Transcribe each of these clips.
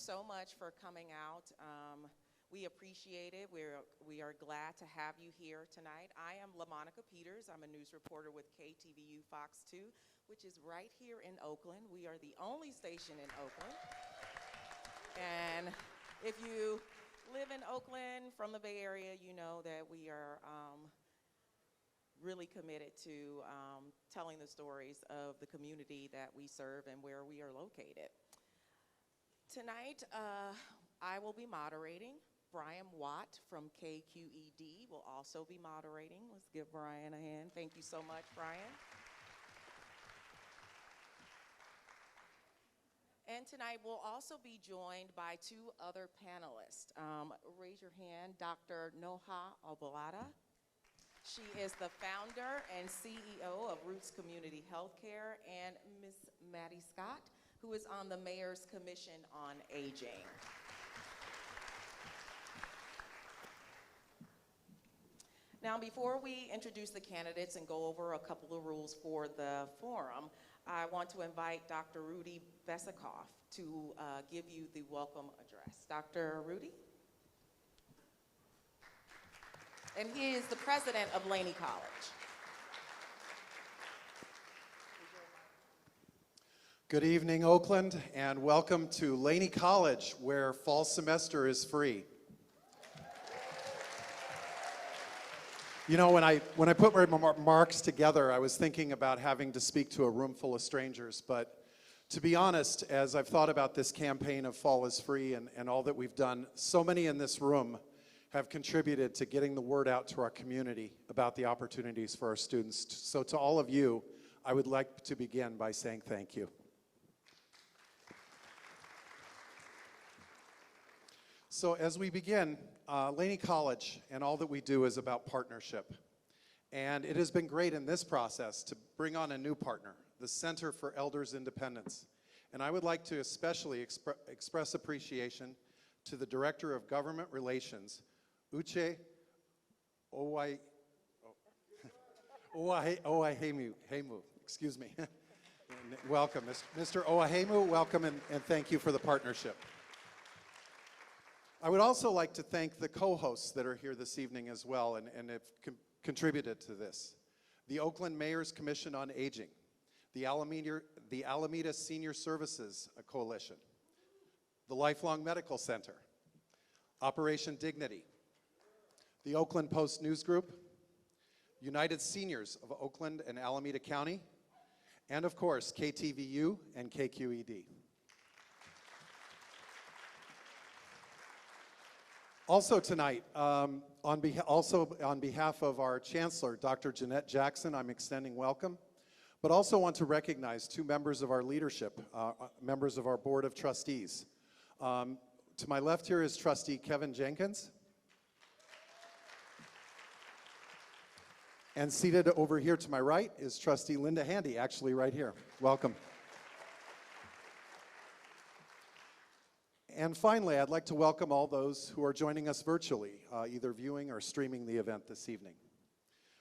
so much for coming out. We appreciate it. We are glad to have you here tonight. I am LaMonica Peters. I'm a news reporter with KTVU Fox 2, which is right here in Oakland. We are the only station in Oakland. And if you live in Oakland from the Bay Area, you know that we are really committed to telling the stories of the community that we serve and where we are located. Tonight, I will be moderating. Brian Watt from KQED will also be moderating. Let's give Brian a hand. Thank you so much, Brian. And tonight we'll also be joined by two other panelists. Raise your hand, Dr. Noha Aboelata. She is the founder and CEO of Roots Community Healthcare, and Ms. Mattie Scott, who is on the Mayor's Commission on Aging. Now, before we introduce the candidates and go over a couple of rules for the forum, I want to invite Dr. Rudy Besikoff to give you the welcome address. Dr. Rudy? And he is the president of Laney College. Good evening, Oakland, and welcome to Laney College, where fall semester is free. You know, when I put my remarks together, I was thinking about having to speak to a room full of strangers, but to be honest, as I've thought about this campaign of Fall is Free and all that we've done, so many in this room have contributed to getting the word out to our community about the opportunities for our students. So to all of you, I would like to begin by saying thank you. So as we begin, Laney College and all that we do is about partnership. And it has been great in this process to bring on a new partner, the Center for Elders Independence. And I would like to especially express appreciation to the Director of Government Relations, Uche Oahemu, excuse me. Welcome, Mr. Oahemu, welcome and thank you for the partnership. I would also like to thank the co-hosts that are here this evening as well and have contributed to this. The Oakland Mayor's Commission on Aging, the Alameda Senior Services Coalition, the Lifelong Medical Center, Operation Dignity, the Oakland Post Newsgroup, United Seniors of Oakland and Alameda County, and of course, KTVU and KQED. Also tonight, on behalf of our Chancellor, Dr. Jeanette Jackson, I'm extending welcome, but also want to recognize two members of our leadership, members of our Board of Trustees. To my left here is Trustee Kevin Jenkins. And seated over here to my right is Trustee Linda Handy, actually right here. Welcome. And finally, I'd like to welcome all those who are joining us virtually, either viewing or streaming the event this evening.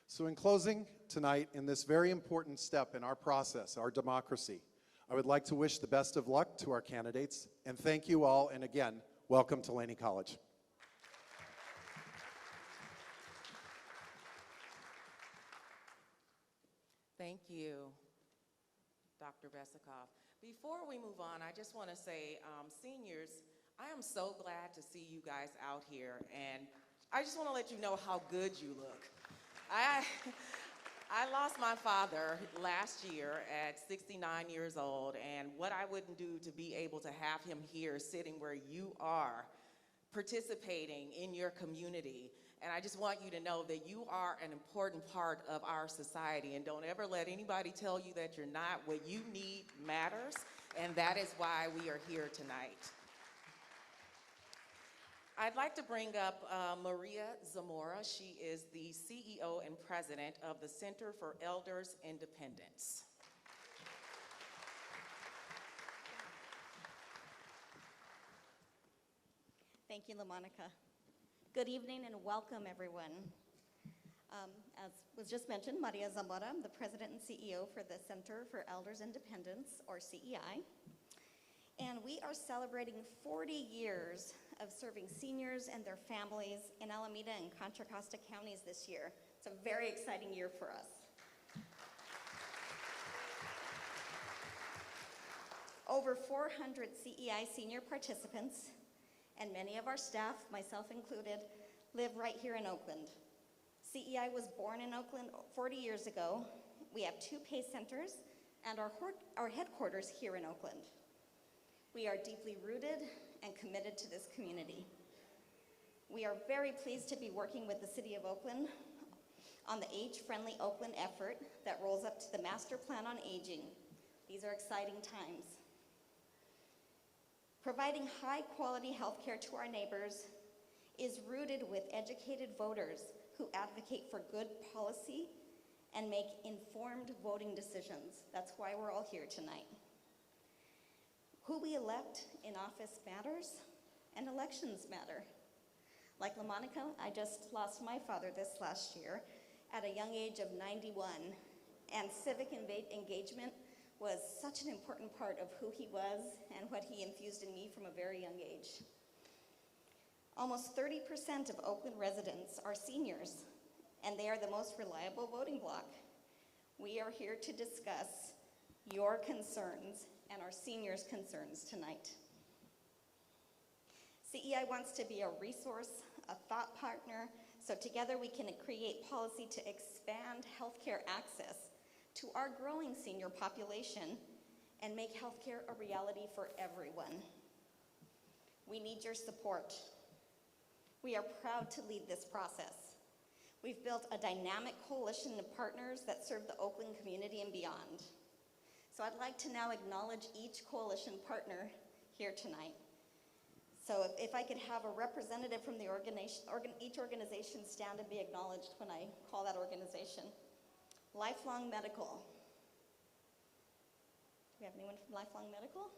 So in closing tonight, in this very important step in our process, our democracy, I would like to wish the best of luck to our candidates, and thank you all, and again, welcome to Laney College. Thank you, Dr. Besikoff. Before we move on, I just want to say, seniors, I am so glad to see you guys out here, and I just want to let you know how good you look. I lost my father last year at 69 years old, and what I wouldn't do to be able to have him here sitting where you are, participating in your community. And I just want you to know that you are an important part of our society, and don't ever let anybody tell you that you're not. What you need matters, and that is why we are here tonight. I'd like to bring up Maria Zamora. She is the CEO and president of the Center for Elders Independence. Thank you, LaMonica. Good evening and welcome, everyone. As was just mentioned, Maria Zamora, I'm the president and CEO for the Center for Elders Independence, or CEI. And And we are celebrating 40 years of serving seniors and their families in Alameda and Contra Costa counties this year. It's a very exciting year for us. Over 400 CEI senior participants, and many of our staff, myself included, live right here in Oakland. CEI was born in Oakland 40 years ago. We have 2 pay centers and our headquarters here in Oakland. We are deeply rooted and committed to this community. We are very pleased to be working with the City of Oakland on the Age-Friendly Oakland effort that rolls up to the Master Plan on Aging. These are exciting times. Providing high-quality health care to our neighbors is rooted with educated voters who advocate for good policy and make informed voting decisions. That's why we're all here tonight. Who we elect in office matters, and elections matter. Like LaMonica, I just lost my father this last year at a young age of 91, and civic engagement was such an important part of who he was and what he infused in me from a very young age. Almost 30% of Oakland residents are seniors, and they are the most reliable voting bloc. We are here to discuss your concerns and our seniors' concerns tonight. CEI wants to be a resource, a thought partner, so together we can create policy to expand healthcare access to our growing senior population and make healthcare a reality for everyone. We need your support. We are proud to lead this process. We've built a dynamic coalition of partners that serve the Oakland community and beyond. So I'd like to now acknowledge each coalition partner here tonight. So if I could have a representative from the each organization stand and be acknowledged when I call that organization. Lifelong Medical. Do we have anyone from Lifelong Medical?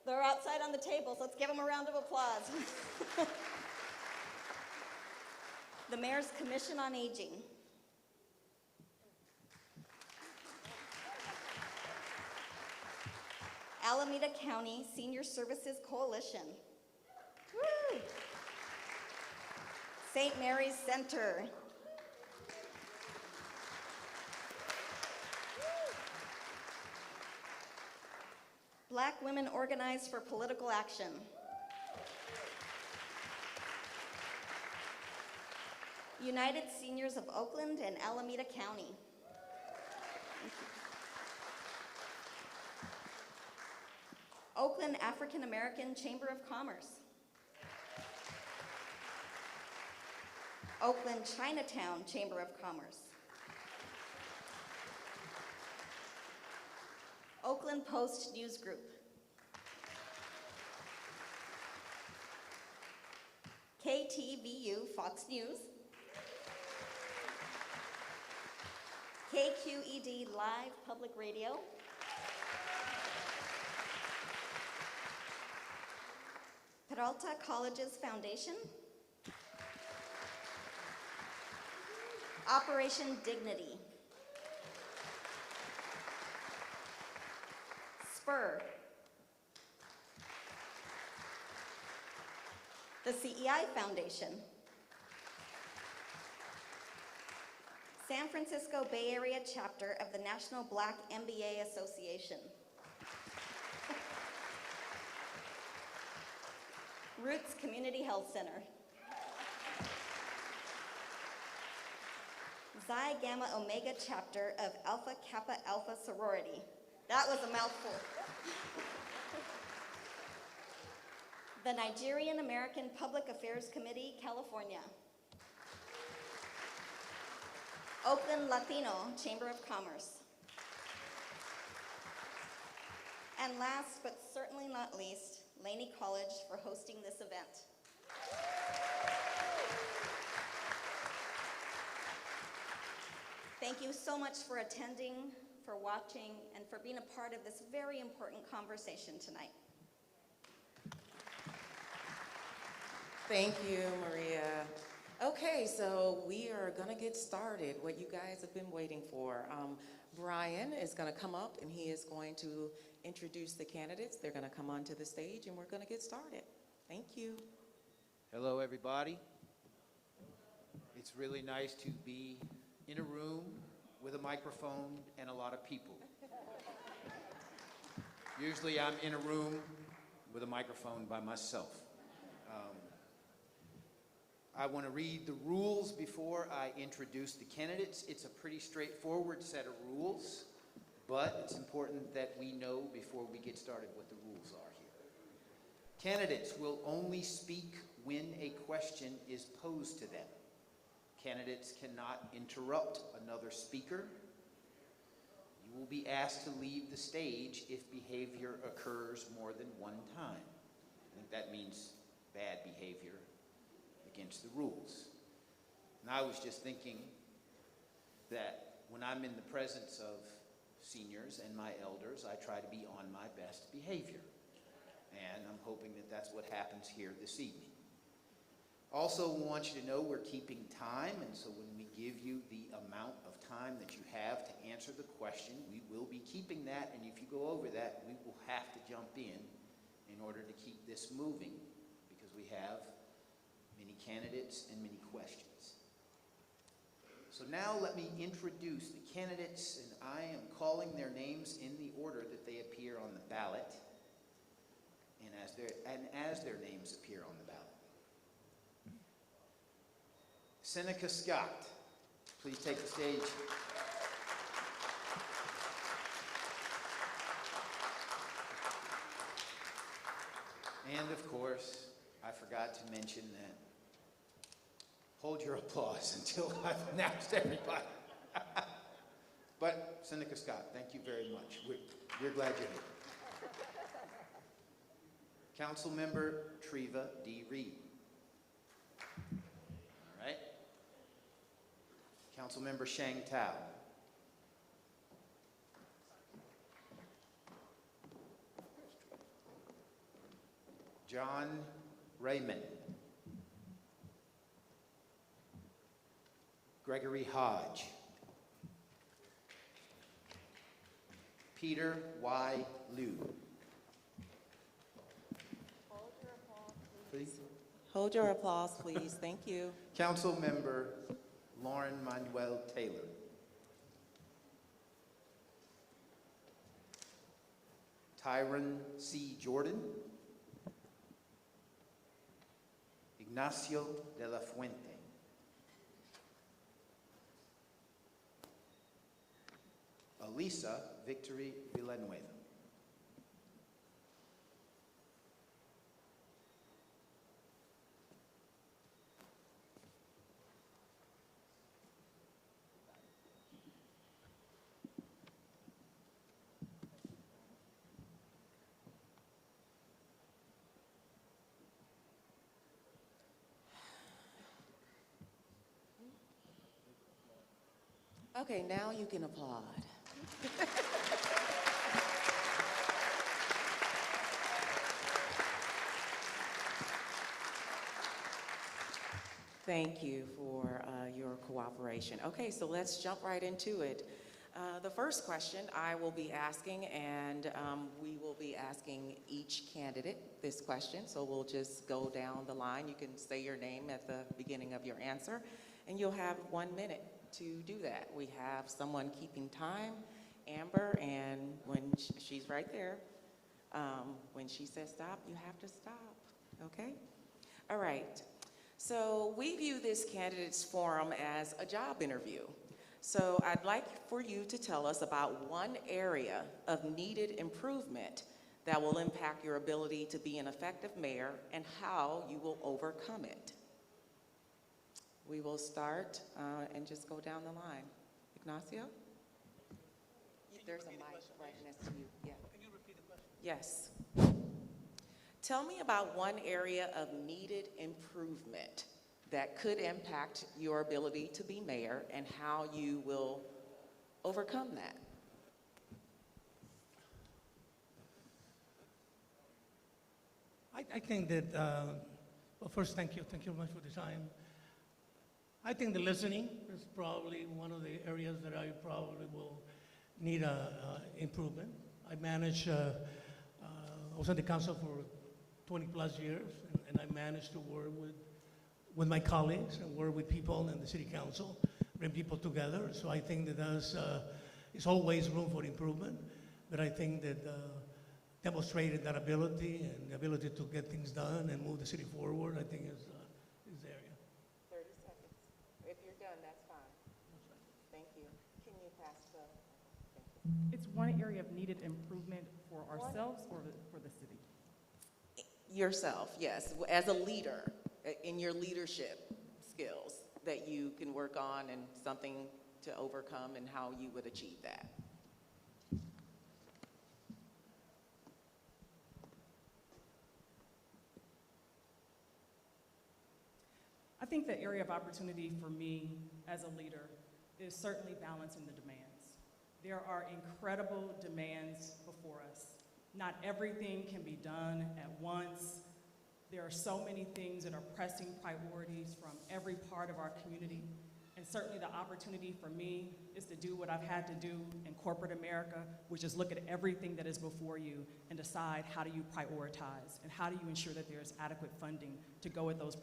They're outside on the tables. Let's give them a round of applause. The Mayor's Commission on Aging. Alameda County Senior Services Coalition. Woo! St. Mary's Center. Black Women Organized for Political Action. United Seniors of Oakland and Alameda County. Oakland African American Chamber of Commerce. Oakland Chinatown Chamber of Commerce. Oakland Post Newsgroup. KTVU Fox News. KQED Live Public Radio. Peralta College's Foundation. Operation Dignity. Spur. The CEI Foundation. San Francisco Bay Area chapter of the National Black MBA Association. Roots Community Health Center. Xi Gamma Omega chapter of Alpha Kappa Alpha sorority. That was a mouthful. The Nigerian American Public Affairs Committee, California. Oakland Latino Chamber of Commerce. And last but certainly not least, Laney College for hosting this event. Thank you so much for attending, for watching, and for being a part of this very important conversation tonight. Thank you, Maria. Okay, so we are gonna get started, what you guys have been waiting for. Brian is gonna come up and he is going to introduce the candidates. They're gonna come onto the stage and we're gonna get started. Thank you. Hello, everybody. It's really nice to be in a room with a microphone and a lot of people. Usually I'm in a room with a microphone by myself. I want to read the rules before I introduce the candidates. It's a pretty straightforward set of rules, but it's important that we know before we get started what the rules are here. Candidates will only speak when a question is posed to them. Candidates cannot interrupt another speaker. You will be asked to leave the stage if behavior occurs more than one time. I think that means bad behavior against the rules. And I was just thinking that when I'm in the presence of seniors and my elders, I try to be on my best behavior. And I'm hoping that that's what happens here this evening. Also want you to know we're keeping time, and so when we give you the amount of time that you have to answer the question, we will be keeping that, and if you go over that, we will have to jump in order to keep this moving, because we have many candidates and many questions. So now let me introduce the candidates, and I am calling their names in the order that they appear on the ballot, and as their names appear on the ballot. Seneca Scott, please take the stage. And of course, I forgot to mention that. Hold your applause until I've announced everybody. But Seneca Scott, thank you very much. We're glad you're here. Councilmember Treva D. Reed. All right. Councilmember Shang Tao. John Raymond. Gregory Hodge. Peter Y. Liu. Please. Hold your applause, please. Thank you. Councilmember Lauren Manuel Taylor. Tyron C. Jordan. Ignacio de la Fuente. Elisa Victory Villanueva. Okay, now you can applaud. Thank you for your cooperation. Okay, so let's jump right into it. The first question I will be asking, and we will be asking each candidate this question, so we'll just go down the line. You can say your name at the beginning of your answer, and you'll have 1 minute to do that. We have someone keeping time, Amber, and when she's right there, when she says stop, you have to stop, okay? All right, so we view this candidates forum as a job interview. So I'd like for you to tell us about one area of needed improvement that will impact your ability to be an effective mayor and how you will overcome it. We will start and just go down the line. Ignacio? There's a mic right next to you. Yeah. Can you repeat the question? Yes. Tell me about one area of needed improvement that could impact your ability to be mayor and how you will overcome that. I think that, well, first, thank you very much for the time. I think the listening is probably one of the areas that I probably will need improvement. I was on the council for 20 plus years, and I managed to work with my colleagues and work with people in the city council, bring people together. So I think that there's always room for improvement, but I think that demonstrating that ability and the ability to get things done and move the city forward, I think is the area. 30 seconds. If you're done, that's fine. Thank you. Can you pass the? Thank you. It's one area of needed improvement for ourselves or for the city? Yourself, yes, as a leader, in your leadership skills that you can work on and something to overcome and how you would achieve that. I think the area of opportunity for me as a leader is certainly balancing the demands. There are incredible demands before us. Not everything can be done at once. There are so many things that are pressing priorities from every part of our community. And certainly the opportunity for me is to do what I've had to do in corporate America, which is look at everything that is before you and decide how do you prioritize and how do you ensure that there's adequate funding to go with those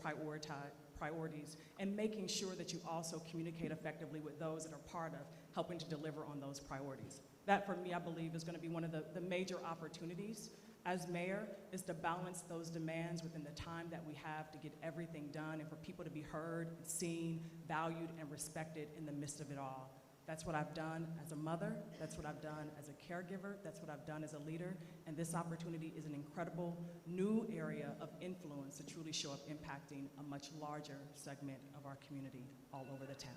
priorities, and making sure that you also communicate effectively with those that are part of helping to deliver on those priorities. That, for me, I believe is going to be one of the major opportunities as mayor, is to balance those demands within the time that we have to get everything done and for people to be heard, seen, valued, and respected in the midst of it all. That's what I've done as a mother. That's what I've done as a caregiver. That's what I've done as a leader. And this opportunity is an incredible new area of influence to truly show up impacting a much larger segment of our community all over the town.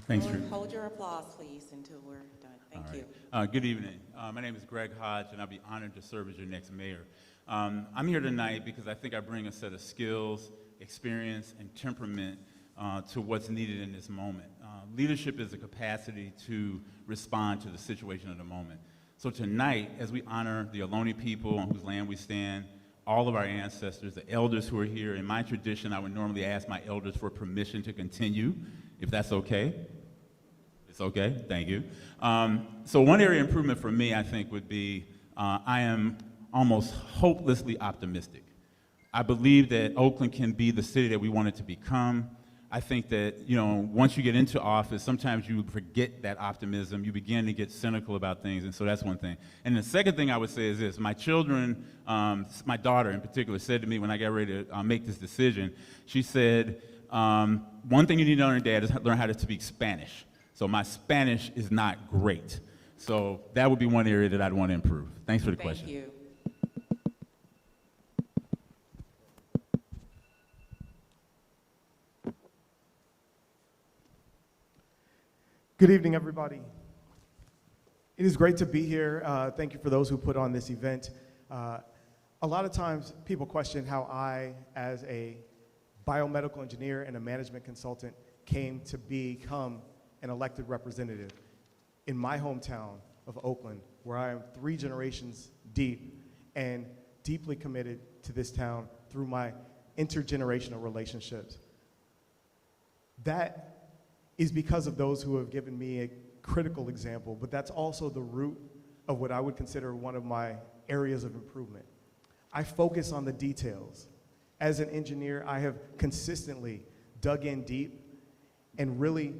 Thanks. Hold your applause, please, until we're done. Thank you. Good evening. My name is Greg Hodge, and I'll be honored to serve as your next mayor. I'm here tonight because I think I bring a set of skills, experience, and temperament to what's needed in this moment. Leadership is a capacity to respond to the situation of the moment. So tonight, as we honor the Ohlone people on whose land we stand, all of our ancestors, the elders who are here, in my tradition, I would normally ask my elders for permission to continue, if that's okay. It's okay, thank you. So one area of improvement for me, I think, would be I am almost hopelessly optimistic. I believe that Oakland can be the city that we want it to become. I think that, once you get into office, sometimes you forget that optimism. You begin to get cynical about things, and so that's one thing. And the second thing I would say is this. My children, my daughter in particular, said to me when I got ready to make this decision, she said, one thing you need to learn, Dad, is learn how to speak Spanish. So my Spanish is not great. So that would be one area that I'd want to improve. Thanks for the question. Thank you. Good evening, everybody. It is great to be here. Thank you for those who put on this event. A lot of times people question how I, as a biomedical engineer and a management consultant, came to become an elected representative in my hometown of Oakland, where I am 3 generations deep and deeply committed to this town through my intergenerational relationships. That is because of those who have given me a critical example, but that's also the root of what I would consider one of my areas of improvement. I focus on the details. As an engineer, I have consistently dug in deep and really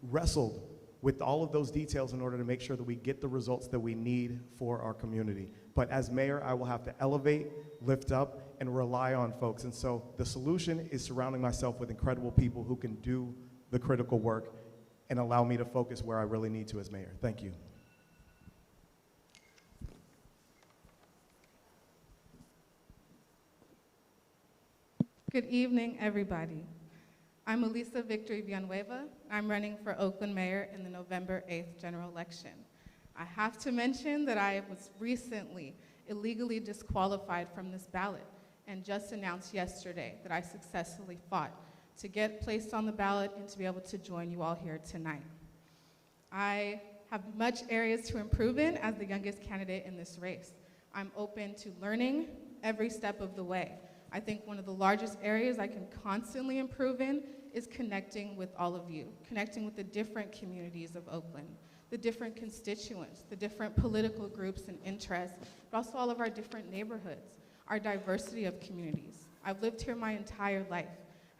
wrestled with all of those details in order to make sure that we get the results that we need for our community. But as mayor, I will have to elevate, lift up, and rely on folks. And so the solution is surrounding myself with incredible people who can do the critical work and allow me to focus where I really need to as mayor. Thank you. Good evening, everybody. I'm Elisa Victory Villanueva. I'm running for Oakland Mayor in the November 8th general election. I have to mention that I was recently illegally disqualified from this ballot and just announced yesterday that I successfully fought to get placed on the ballot and to be able to join you all here tonight. I have much areas to improve in as the youngest candidate in this race. I'm open to learning every step of the way. I think one of the largest areas I can constantly improve in is connecting with all of you, connecting with the different communities of Oakland, the different constituents, the different political groups and interests, but also all of our different neighborhoods, our diversity of communities. I've lived here my entire life,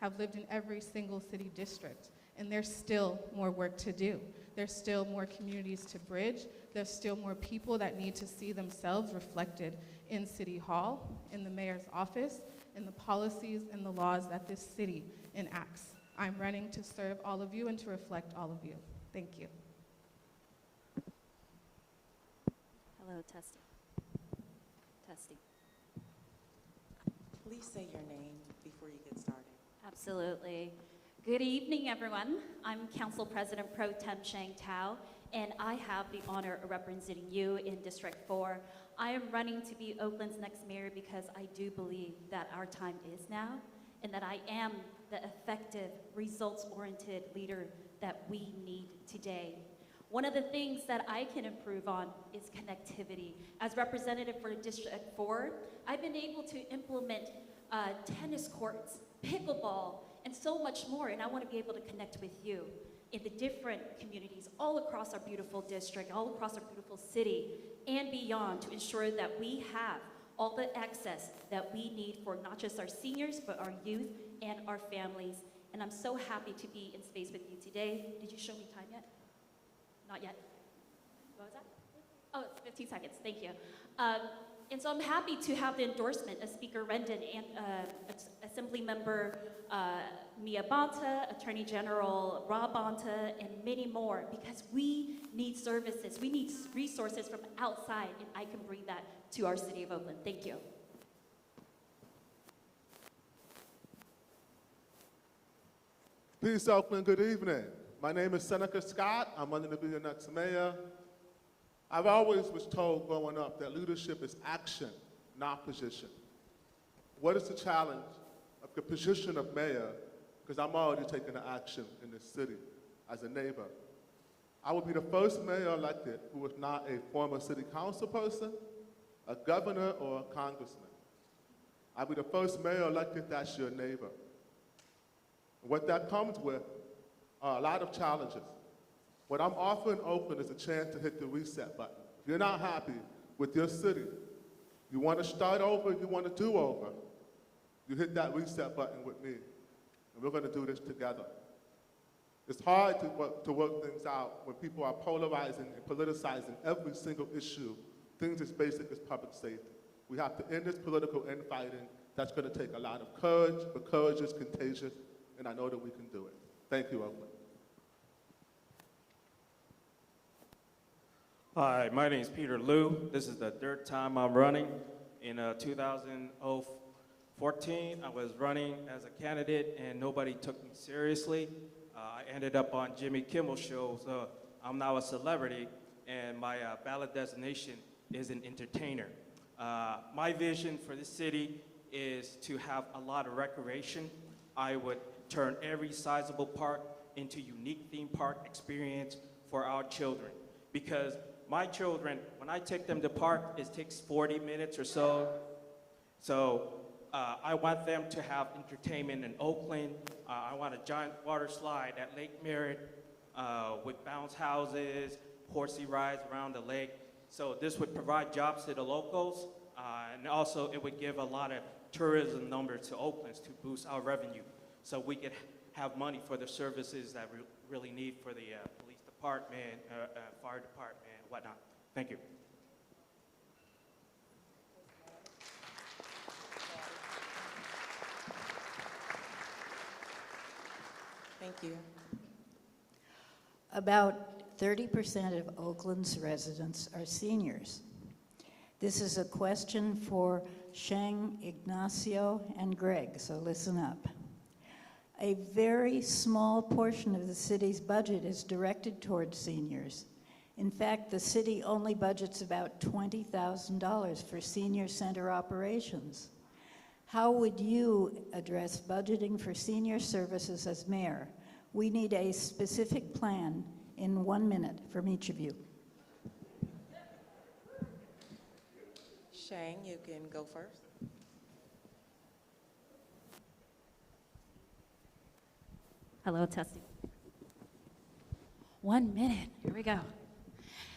have lived in every single city district, and there's still more work to do. There's still more communities to bridge. There's still more people that need to see themselves reflected in City Hall, in the mayor's office, in the policies and the laws that this city enacts. I'm running to serve all of you and to reflect all of you. Thank you. Hello, testing. Testing. Please say your name before you get started. Absolutely. Good evening, everyone. I'm Council President Pro Tem Shang Tao, and I have the honor of representing you in District 4. I am running to be Oakland's next mayor because I do believe that our time is now, and that I am the effective, results-oriented leader that we need today. One of the things that I can improve on is connectivity. As representative for District 4, I've been able to implement tennis courts, pickleball, and so much more, and I want to be able to connect with you in the different communities all across our beautiful district, all across our beautiful city, and beyond, to ensure that we have all the access that we need for not just our seniors, but our youth and our families. And I'm so happy to be in space with you today. Did you show me time yet? Not yet. What was that? Oh, it's 15 seconds. Thank you. And so I'm happy to have the endorsement of Speaker Rendon and Assembly Member Mia Bonta, Attorney General Rob Bonta, and many more, because we need services. We need resources from outside, and I can bring that to our city of Oakland. Thank you. Peace, Oakland. Good evening. My name is Seneca Scott. I'm running to be your next mayor. I've always was told growing up that leadership is action, not position. What is the challenge of the position of mayor? Because I'm already taking the action in this city as a neighbor. I would be the first mayor elected who was not a former city council person, a governor, or a congressman. I'll be the first mayor elected that's your neighbor. What that comes with are a lot of challenges. What I'm offering Oakland is a chance to hit the reset button. If you're not happy with your city, you want to start over, you want to do over, you hit that reset button with me, and we're going to do this together. It's hard to work things out when people are polarizing and politicizing every single issue, things as basic as public safety. We have to end this political infighting. That's going to take a lot of courage, but courage is contagious, and I know that we can do it. Thank you, Oakland. Hi, my name is Peter Liu. This is the third time I'm running. In 2014, I was running as a candidate and nobody took me seriously. I ended up on Jimmy Kimmel's show, so I'm now a celebrity, and my ballot designation is an entertainer. My vision for this city is to have a lot of recreation. I would turn every sizable park into unique theme park experience for our children, because my children, when I take them to park, it takes 40 minutes or so. So I want them to have entertainment in Oakland. I want a giant water slide at Lake Merritt with bounce houses, horsey rides around the lake. So this would provide jobs to the locals, and also it would give a lot of tourism numbers to Oakland to boost our revenue. So we could have money for the services that we really need for the police department, fire department, whatnot. Thank you. Thank you. About 30% of Oakland's residents are seniors. This is a question for Shang, Ignacio, and Greg, so listen up. A very small portion of the city's budget is directed towards seniors. In fact, the city only budgets about $20,000 for senior center operations. How would you address budgeting for senior services as mayor? We need a specific plan in 1 minute from each of you. Shang, you can go first. Hello, testing. 1 minute, here we go.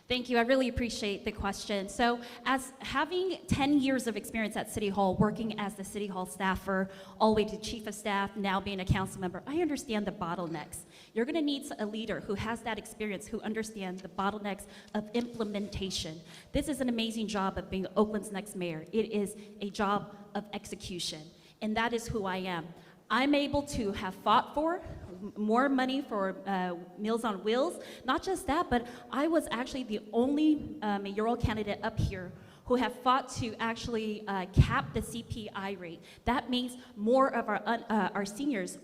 Thank you, I really appreciate the question. So as having 10 years of experience at City Hall, working as the City Hall staffer, all the way to chief of staff, now being a council member, I understand the bottlenecks. You're gonna need a leader who has that experience, who understands the bottlenecks of implementation. This is an amazing job of being Oakland's next mayor. It is a job of execution, and that is who I am. I'm able to have fought for more money for Meals on Wheels. Not just that, but I was actually the only mayoral candidate up here who have fought to actually cap the CPI rate. That means more of our seniors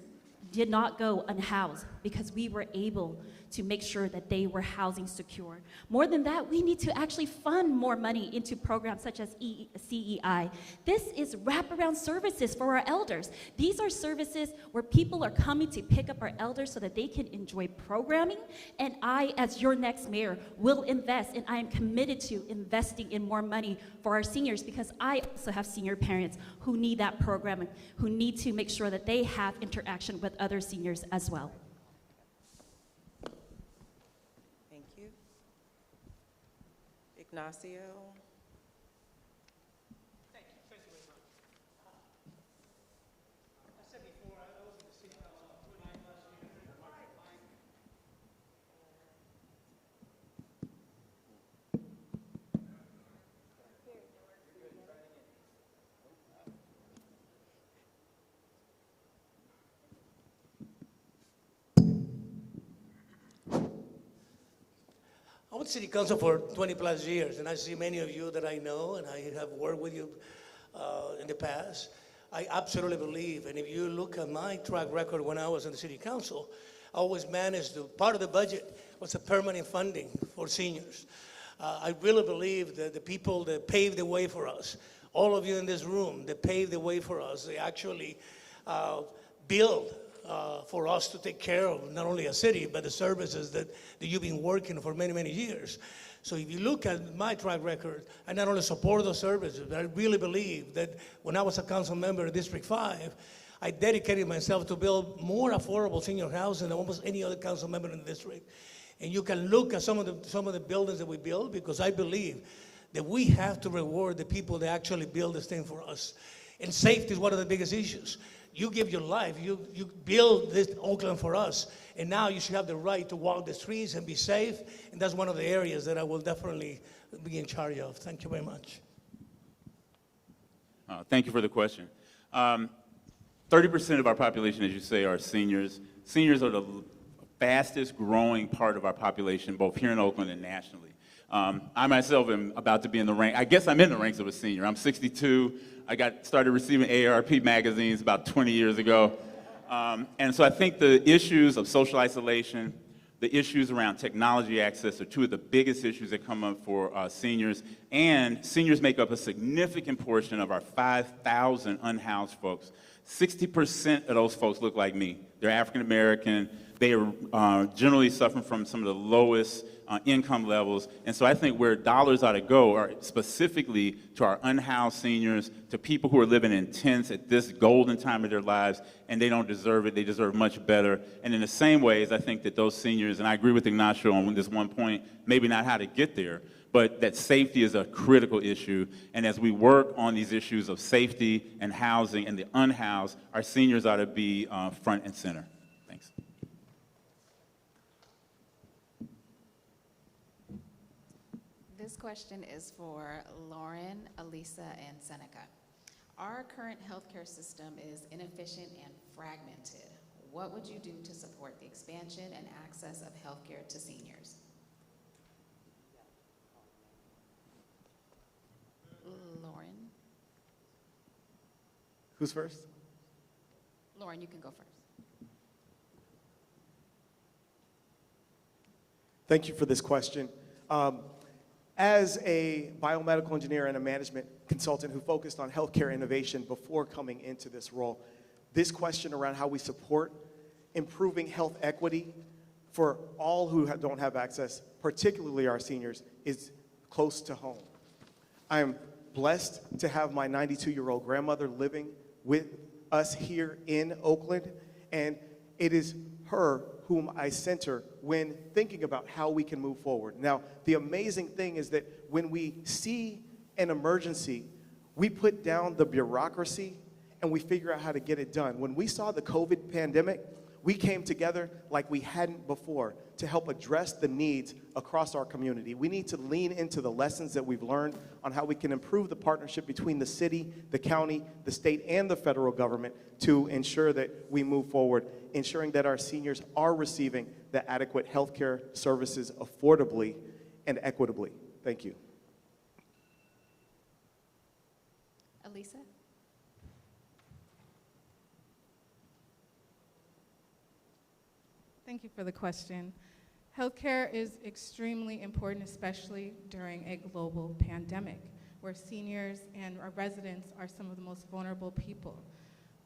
did not go unhoused because we were able to make sure that they were housing secure. More than that, we need to actually fund more money into programs such as CEI. This is wraparound services for our elders. These are services where people are coming to pick up our elders so that they can enjoy programming. And I, as your next mayor, will invest, and I am committed to investing in more money for our seniors because I also have senior parents who need that programming, who need to make sure that they have interaction with other seniors as well. Ignacio. Thank you. Thank you very much. I said before, I was in the city council 29 plus years. I was city council for 20 plus years, and I see many of you that I know, and I have worked with you in the past. I absolutely believe, and if you look at my track record when I was in the city council, I always managed to, part of the budget was a permanent funding for seniors. I really believe that the people that paved the way for us, all of you in this room that paved the way for us, they actually build for us to take care of not only a city, but the services that you've been working for many, many years. So if you look at my track record, I not only support those services, but I really believe that when I was a council member in District 5, I dedicated myself to build more affordable senior housing than almost any other council member in the district. And you can look at some of the buildings that we build, because I believe that we have to reward the people that actually build this thing for us. And safety is one of the biggest issues. You give your life, you build this Oakland for us, and now you should have the right to walk the streets and be safe, and that's one of the areas that I will definitely be in charge of. Thank you very much. Thank you for the question. 30% of our population, as you say, are seniors. Seniors are the fastest growing part of our population, both here in Oakland and nationally. I myself am about to be in the rank, I guess I'm in the ranks of a senior. I'm 62. I started receiving AARP magazines about 20 years ago. And so I think the issues of social isolation, the issues around technology access are two of the biggest issues that come up for seniors. And seniors make up a significant portion of our 5,000 unhoused folks. 60% of those folks look like me. They're African American. They are generally suffering from some of the lowest income levels. And so I think where dollars ought to go are specifically to our unhoused seniors, to people who are living in tents at this golden time of their lives, and they don't deserve it. They deserve much better. And in the same ways, I think that those seniors, and I agree with Ignacio on this one point, maybe not how to get there, but that safety is a critical issue. And as we work on these issues of safety and housing and the unhoused, our seniors ought to be front and center. Thanks. This question is for Lauren, Elisa, and Seneca. Our current healthcare system is inefficient and fragmented. What would you do to support the expansion and access of healthcare to seniors? Lauren. Who's first? Lauren, you can go first. Thank you for this question. As a biomedical engineer and a management consultant who focused on healthcare innovation before coming into this role, this question around how we support improving health equity for all who don't have access, particularly our seniors, is close to home. I am blessed to have my 92-year-old grandmother living with us here in Oakland, and it is her whom I center when thinking about how we can move forward. Now, the amazing thing is that when we see an emergency, we put down the bureaucracy and we figure out how to get it done. When we saw the COVID pandemic, we came together like we hadn't before to help address the needs across our community. We need to lean into the lessons that we've learned on how we can improve the partnership between the city, the county, the state, and the federal government to ensure that we move forward, ensuring that our seniors are receiving the adequate health care services affordably and equitably. Thank you. Elisa? Thank you for the question. Healthcare is extremely important, especially during a global pandemic, where seniors and our residents are some of the most vulnerable people.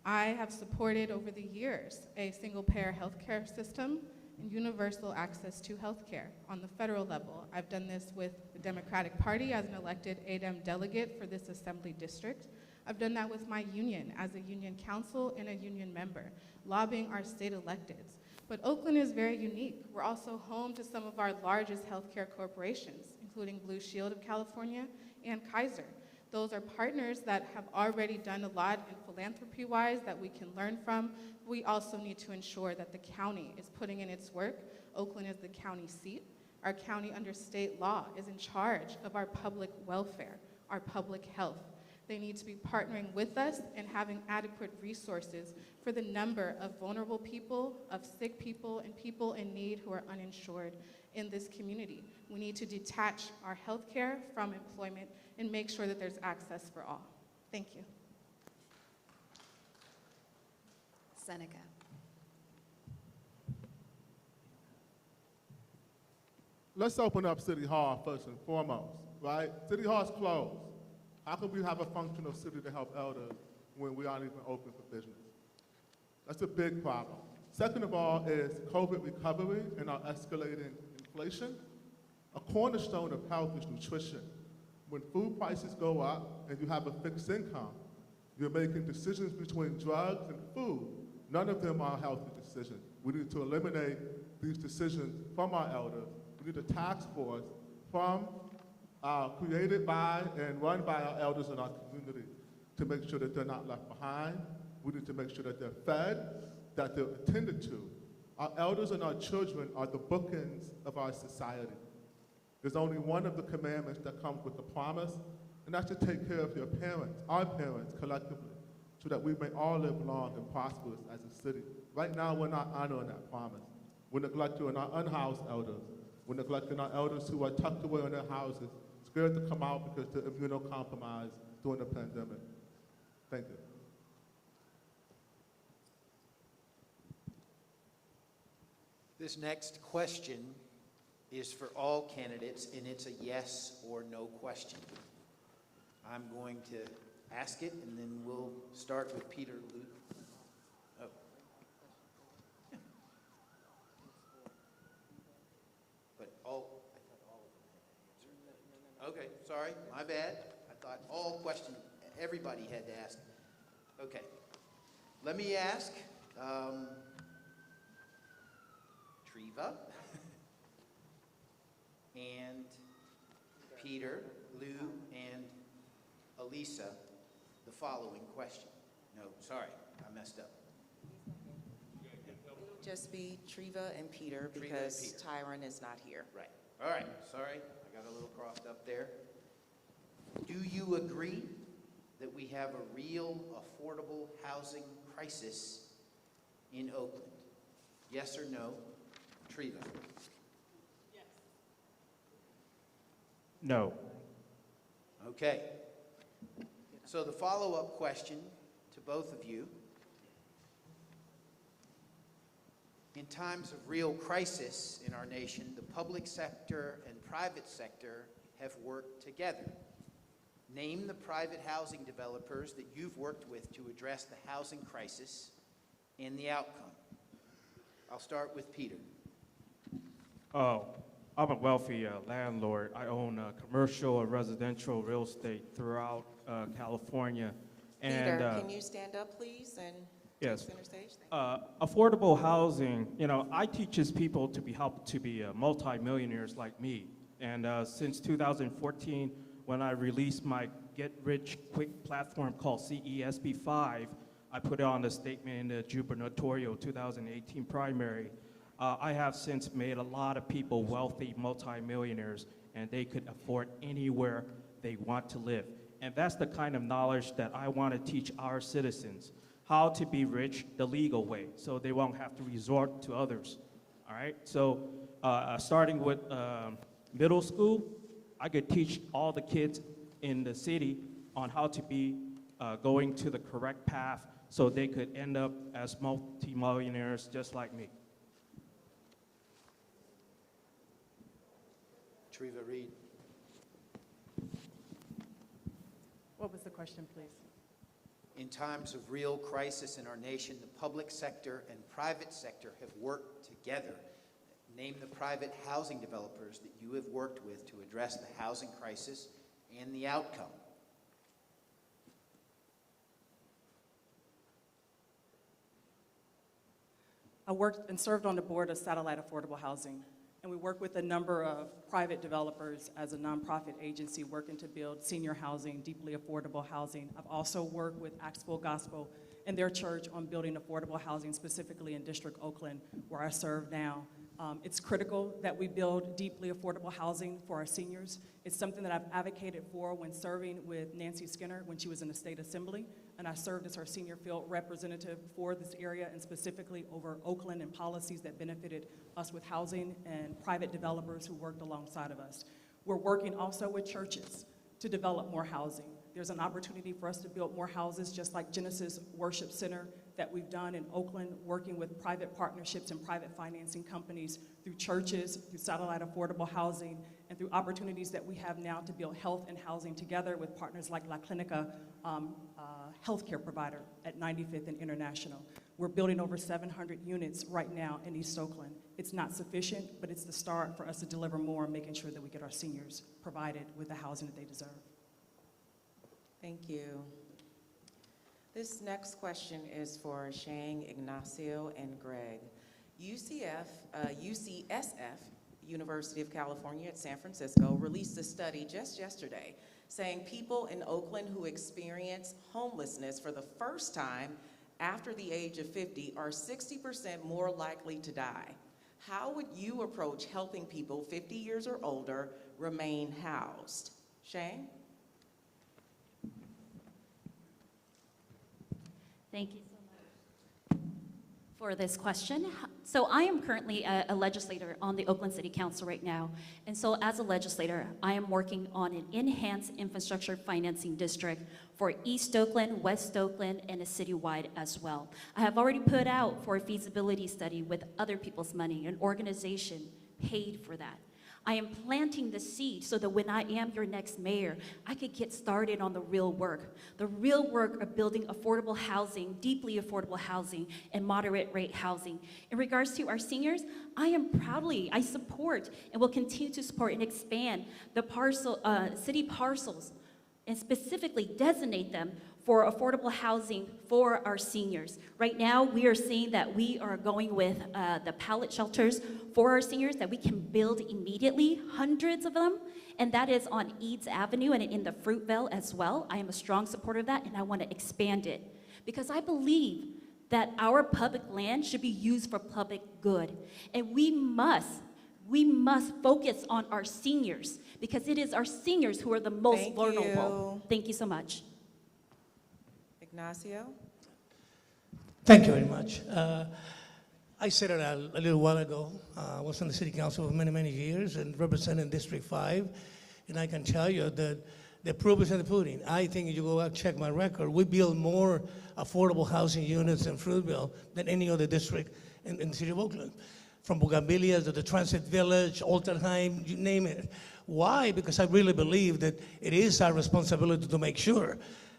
I have supported over the years a single-payer healthcare system and universal access to healthcare on the federal level. I've done this with the Democratic Party as an elected ADEM delegate for this assembly district. I've done that with my union as a union council and a union member, lobbying our state electeds. But Oakland is very unique. We're also home to some of our largest healthcare corporations, including Blue Shield of California and Kaiser. Those are partners that have already done a lot in philanthropy-wise that we can learn from. We also need to ensure that the county is putting in its work. Oakland is the county seat. Our county under state law is in charge of our public welfare, our public health. They need to be partnering with us and having adequate resources for the number of vulnerable people, of sick people, and people in need who are uninsured in this community. We need to detach our healthcare from employment and make sure that there's access for all. Thank you. Seneca? Let's open up City Hall first and foremost, right? City Hall's closed. How can we have a functional city to help elders when we aren't even open for business? That's a big problem. Second of all is COVID recovery and our escalating inflation. A cornerstone of health is nutrition. When food prices go up and you have a fixed income, you're making decisions between drugs and food. None of them are healthy decisions. We need to eliminate these decisions from our elders. We need a task force created by and run by our elders in our community to make sure that they're not left behind. We need to make sure that they're fed, that they're attended to. Our elders and our children are the bookends of our society. There's only one of the commandments that comes with the promise, and that's to take care of your parents, our parents collectively, so that we may all live long and prosperous as a city. Right now, we're not honoring that promise. We're neglecting our unhoused elders. We're neglecting our elders who are tucked away in their houses, scared to come out because they're immunocompromised during the pandemic. Thank you. This next question is for all candidates, and it's a yes or no question. I'm going to ask it, and then we'll start with Peter Luke. Oh. Yeah. But I thought all of them had to answer. Okay, sorry, my bad. I thought everybody had to ask. Okay, let me ask Treva and Peter, Lou, and Elisa the following question. No, sorry, I messed up. Just be Treva and Peter Treva and because Peter. Tyron is not here. Right. All right, sorry, I got a little crossed up there. Do you agree that we have a real affordable housing crisis in Oakland? Yes or no? Treva? Yes. No. Okay. So the follow-up question to both of you. In times of real crisis in our nation, the public sector and private sector have worked together. Name the private housing developers that you've worked with to address the housing crisis and the outcome. I'll start with Peter. Oh, I'm a wealthy landlord. I own commercial and residential real estate throughout California. Peter, can you stand up, please? And Yes. Center stage. Affordable housing, you know, I teaches people to be multi-millionaires like me. And since 2014, when I released my Get Rich Quick platform called CESP5, I put it on the statement in the gubernatorial 2018 primary. I have since made a lot of people wealthy multi-millionaires, and they could afford anywhere they want to live. And that's the kind of knowledge that I want to teach our citizens, how to be rich the legal way, so they won't have to resort to others, all right? So starting with middle school, I could teach all the kids in the city on how to be going to the correct path so they could end up as multi-millionaires just like me. Treva Reed. What was the question, please? In times of real crisis in our nation, the public sector and private sector have worked together. Name the private housing developers that you have worked with to address the housing crisis and the outcome. I worked and served on the board of Satellite Affordable Housing, and we work with a number of private developers as a nonprofit agency working to build senior housing, deeply affordable housing. I've also worked with Axel Gospel and their church on building affordable housing, specifically in District Oakland, where I serve now. It's critical that we build deeply affordable housing for our seniors. It's something that I've advocated for when serving with Nancy Skinner when she was in the state assembly, and I served as her senior field representative for this area and specifically over Oakland and policies that benefited us with housing and private developers who worked alongside of us. We're working also with churches to develop more housing. There's an opportunity for us to build more houses, just like Genesis Worship Center that we've done in Oakland, working with private partnerships and private financing companies through churches, through satellite affordable housing, and through opportunities that we have now to build health and housing together with partners like La Clinica, healthcare provider at 95th and International. We're building over 700 units right now in East Oakland. It's not sufficient, but it's the start for us to deliver more, making sure that we get our seniors provided with the housing that they deserve. Thank you. This next question is for Shang, Ignacio, and Greg. UCSF, University of California at San Francisco, released a study just yesterday saying people in Oakland who experience homelessness for the first time after the age of 50 are 60% more likely to die. How would you approach helping people 50 years or older remain housed? Shang? Thank you so much for this question. So I am currently a legislator on the Oakland City Council right now. And so as a legislator, I am working on an enhanced infrastructure financing district for East Oakland, West Oakland, and a citywide as well. I have already put out for a feasibility study with other people's money. An organization paid for that. I am planting the seed so that when I am your next mayor, I could get started on the real work of building affordable housing, deeply affordable housing, and moderate rate housing. In regards to our seniors, I support and will continue to support and expand the city parcels and specifically designate them for affordable housing for our seniors. Right now, we are seeing that we are going with the pallet shelters for our seniors that we can build immediately, hundreds of them, and that is on Eads Avenue and in the Fruitvale as well. I am a strong supporter of that, and I want to expand it because I believe that our public land should be used for public good, and we must focus on our seniors because it is our seniors who are the most vulnerable. Thank you so much. Ignacio? Thank you very much. I said it a little while ago. I was on the city council for many, many years and representing District 5. And I can tell you that the proof is in the pudding. I think if you go out and check my record, we build more affordable housing units in Fruitvale than any other district in the city of Oakland. From Bougainvillea to the Transit Village, Alterheim, you name it. Why? Because I really believe that it is our responsibility to make sure,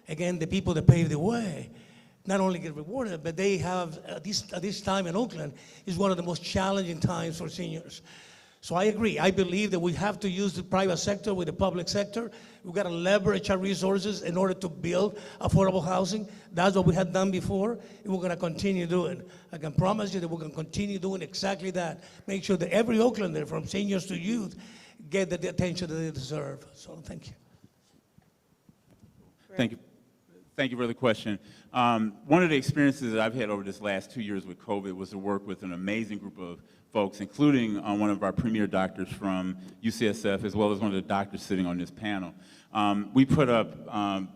again, the people that pave the way not only get rewarded, but they have, at this time in Oakland, is one of the most challenging times for seniors. So I agree. I believe that we have to use the private sector with the public sector. We've got to leverage our resources in order to build affordable housing. That's what we had done before, and we're going to continue doing. I can promise you that we're going to continue doing exactly that. Make sure that every Oaklander, from seniors to youth, get the attention that they deserve. So thank you. Thank you. Thank you for the question. One of the experiences that I've had over this last 2 years with COVID was to work with an amazing group of folks, including one of our premier doctors from UCSF, as well as one of the doctors sitting on this panel. We put up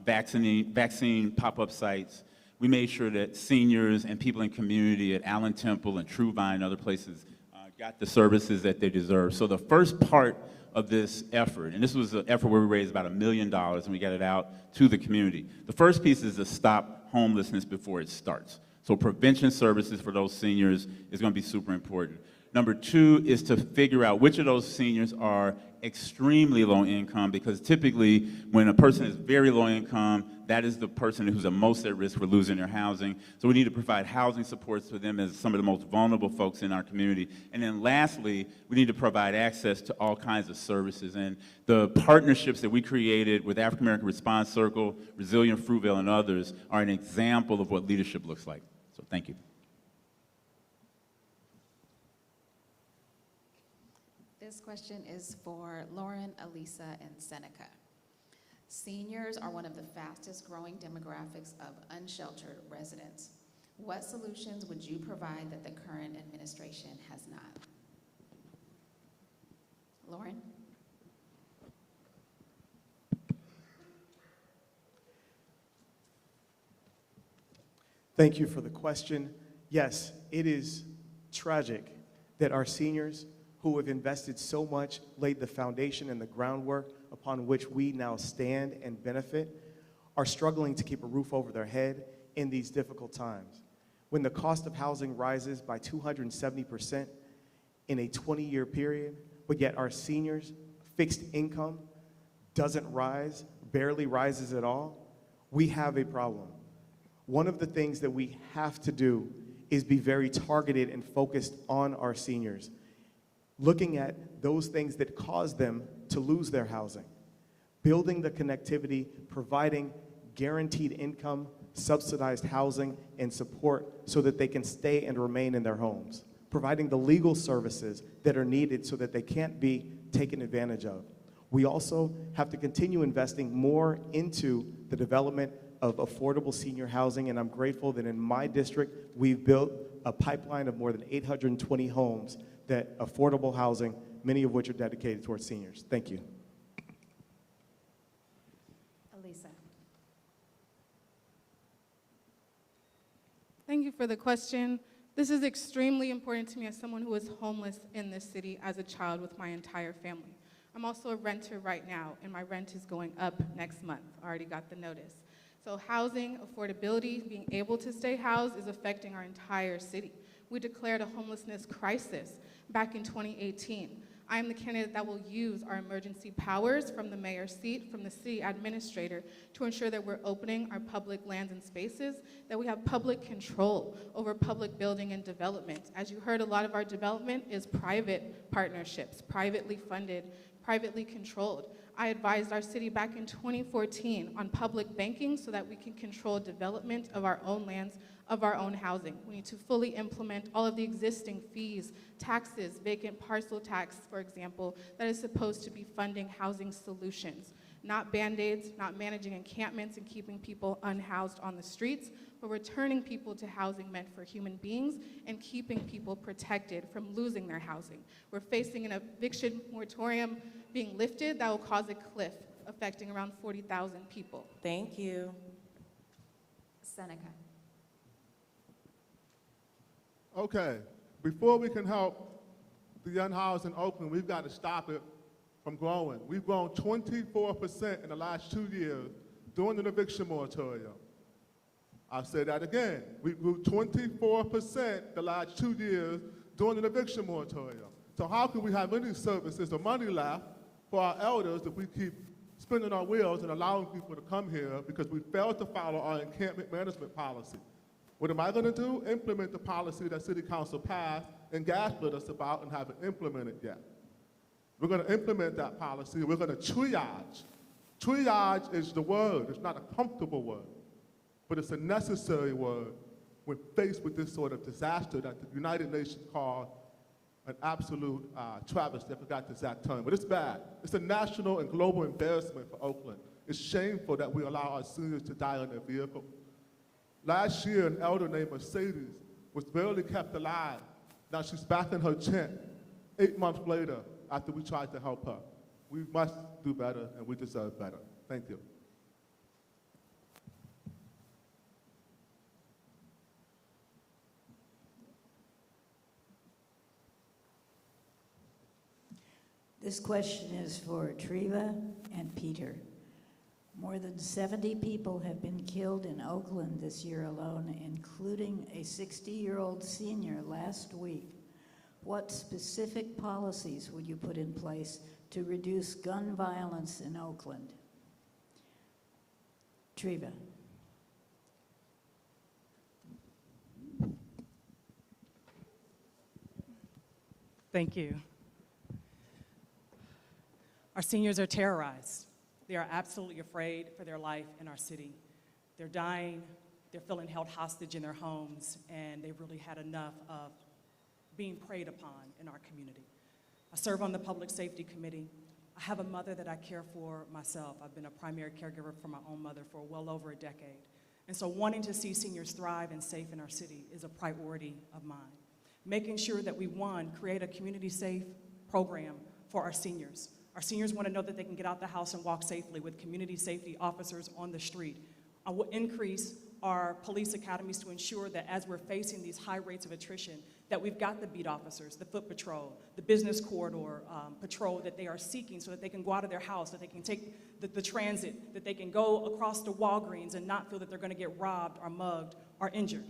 vaccine pop-up sites. We made sure that seniors and people in community at Allen Temple and Truvine and other places got the services that they deserve. So the first part of this effort, and this was an effort where we raised about $1 million and we got it out to the community. The first piece is to stop homelessness before it starts. So prevention services for those seniors is going to be super important. Number two is to figure out which of those seniors are extremely low income, because typically when a person is very low income, that is the person who's the most at risk for losing their housing. So we need to provide housing supports for them as some of the most vulnerable folks in our community. And then lastly, we need to provide access to all kinds of services. And the partnerships that we created with African American Response Circle, Resilient Fruitvale, and others are an example of what leadership looks like. So thank you. This question is for Lauren, Elisa, and Seneca. Seniors are one of the fastest growing demographics of unsheltered residents. What solutions would you provide that the current administration has not? Lauren? Thank you for the question. Yes, it is tragic that our seniors who have invested so much, laid the foundation and the groundwork upon which we now stand and benefit, are struggling to keep a roof over their head in these difficult times. When the cost of housing rises by 270% in a 20-year period, but yet our seniors' fixed income doesn't rise, barely rises at all, we have a problem. One of the things that we have to do is be very targeted and focused on our seniors, looking at those things that cause them to lose their housing, building the connectivity, providing guaranteed income, subsidized housing, and support so that they can stay and remain in their homes, providing the legal services that are needed so that they can't be taken advantage of. We also have to continue investing more into the development of affordable senior housing, and I'm grateful that in my district, we've built a pipeline of more than 820 homes that affordable housing, many of which are dedicated towards seniors. Thank you. Elisa. Thank you for the question. This is extremely important to me as someone who was homeless in this city as a child with my entire family. I'm also a renter right now, and my rent is going up next month. I already got the notice. So housing, affordability, being able to stay housed is affecting our entire city. We declared a homelessness crisis back in 2018. I am the candidate that will use our emergency powers from the mayor's seat, from the city administrator, to ensure that we're opening our public lands and spaces, that we have public control over public building and development. As you heard, a lot of our development is private partnerships, privately funded, privately controlled. I advised our city back in 2014 on public banking so that we can control development of our own lands, of our own housing. We need to fully implement all of the existing fees, taxes, vacant parcel tax, for example, that is supposed to be funding housing solutions. Not Band-Aids, not managing encampments and keeping people unhoused on the streets, but returning people to housing meant for human beings and keeping people protected from losing their housing. We're facing an eviction moratorium being lifted that will cause a cliff affecting around 40,000 people. Thank you. Seneca. Okay, before we can help the unhoused in Oakland, we've got to stop it from growing. We've grown 24% in the last 2 years during the eviction moratorium. I'll say that again. We grew 24% the last 2 years during the eviction moratorium. So how can we have any services or money left for our elders if we keep spinning our wheels and allowing people to come here because we failed to follow our encampment management policy? What am I going to do? Implement the policy that City Council passed and gaslit us about and haven't implemented yet. We're going to implement that policy. We're going to triage. Triage is the word. It's not a comfortable word, but it's a necessary word when faced with this sort of disaster that the United Nations called an absolute travesty. I forgot the exact term, but it's bad. It's a national and global embarrassment for Oakland. It's shameful that we allow our seniors to die in their vehicle. Last year, an elder named Mercedes was barely kept alive. Now she's back in her tent 8 months later after we tried to help her. We must do better, and we deserve better. Thank you. This question is for Treva and Peter. More than 70 people have been killed in Oakland this year alone, including a 60-year-old senior last week. What specific policies would you put in place to reduce gun violence in Oakland? Treva. Thank you. Our seniors are terrorized. They are absolutely afraid for their life in our city. They're dying, they're feeling held hostage in their homes, and they've really had enough of being preyed upon in our community. I serve on the Public Safety Committee. I have a mother that I care for myself. I've been a primary caregiver for my own mother for well over a decade. And so wanting to see seniors thrive and safe in our city is a priority of mine. Making sure that we, one, create a community-safe program for our seniors. Our seniors want to know that they can get out the house and walk safely with community safety officers on the street. I will increase our police academies to ensure that as we're facing these high rates of attrition, that we've got the beat officers, the foot patrol, the business corridor patrol that they are seeking so that they can go out of their house, that they can take the transit, that they can go across to Walgreens and not feel that they're going to get robbed or mugged or injured.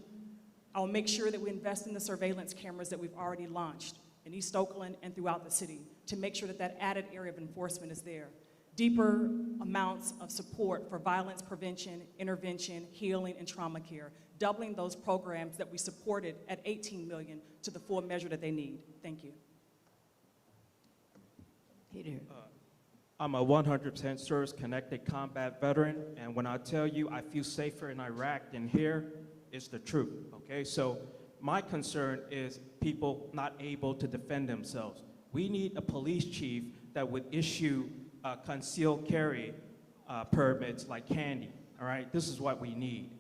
I will make sure that we invest in the surveillance cameras that we've already launched in East Oakland and throughout the city to make sure that that added area of enforcement is there. Deeper amounts of support for violence prevention, intervention, healing, and trauma care, doubling those programs that we supported at $18 million to the full measure that they need. Thank you. Peter. I'm a 100% service-connected combat veteran, and when I tell you I feel safer in Iraq than here, it's the truth, okay? So my concern is people not able to defend themselves. We need a police chief that would issue concealed carry permits like candy, all right? This is what we need.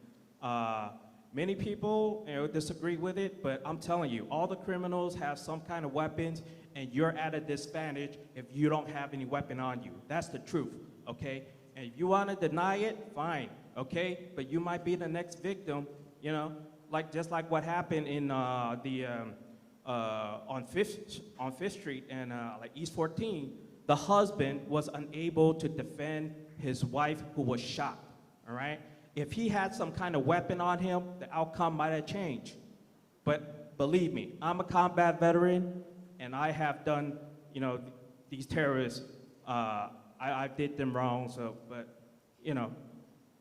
Many people disagree with it, but I'm telling you, all the criminals have some kind of weapons, and you're at a disadvantage if you don't have any weapon on you. That's the truth, okay? And if you want to deny it, fine, okay? But you might be the next victim, you know, just like what happened in on 5th Street and like East 14. The husband was unable to defend his wife who was shot, all right? If he had some kind of weapon on him, the outcome might have changed. But believe me, I'm a combat veteran, and I have done, these terrorists, I did them wrong, but,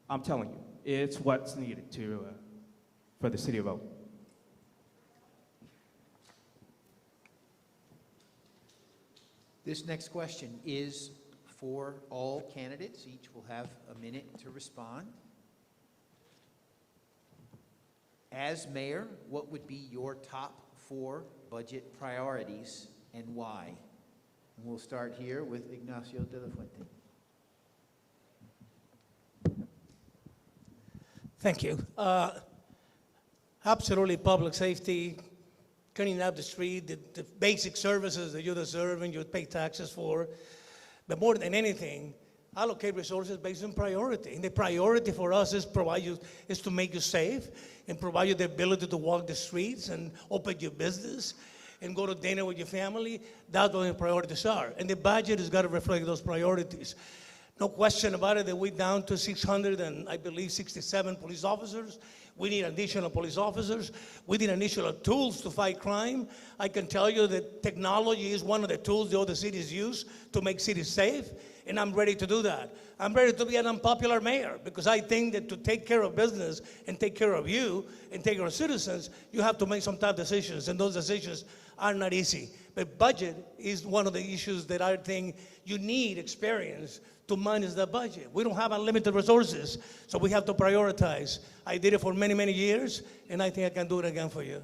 I'm telling you, it's what's needed for the city of Oakland. This next question is for all candidates. Each will have a minute to respond. As mayor, what would be your top 4 budget priorities and why? And we'll start here with Ignacio de la Fuente. Thank you. Absolutely, public safety, cleaning up the street, the basic services that you deserve and you pay taxes for. But more than anything, allocate resources based on priority. And the priority for us is to make you safe and provide you the ability to walk the streets and open your business and go to dinner with your family. That's what the priorities are. And the budget has got to reflect those priorities. No question about it that we're down to 600 and I believe 67 police officers. We need additional police officers. We need additional tools to fight crime. I can tell you that technology is one of the tools the other cities use to make cities safe, and I'm ready to do that. I'm ready to be an unpopular mayor because I think that to take care of business and take care of you and take care of citizens, you have to make some tough decisions, and those decisions are not easy. But budget is one of the issues that I think you need experience to manage the budget. We don't have unlimited resources, so we have to prioritize. I did it for many, many years, and I think I can do it again for you.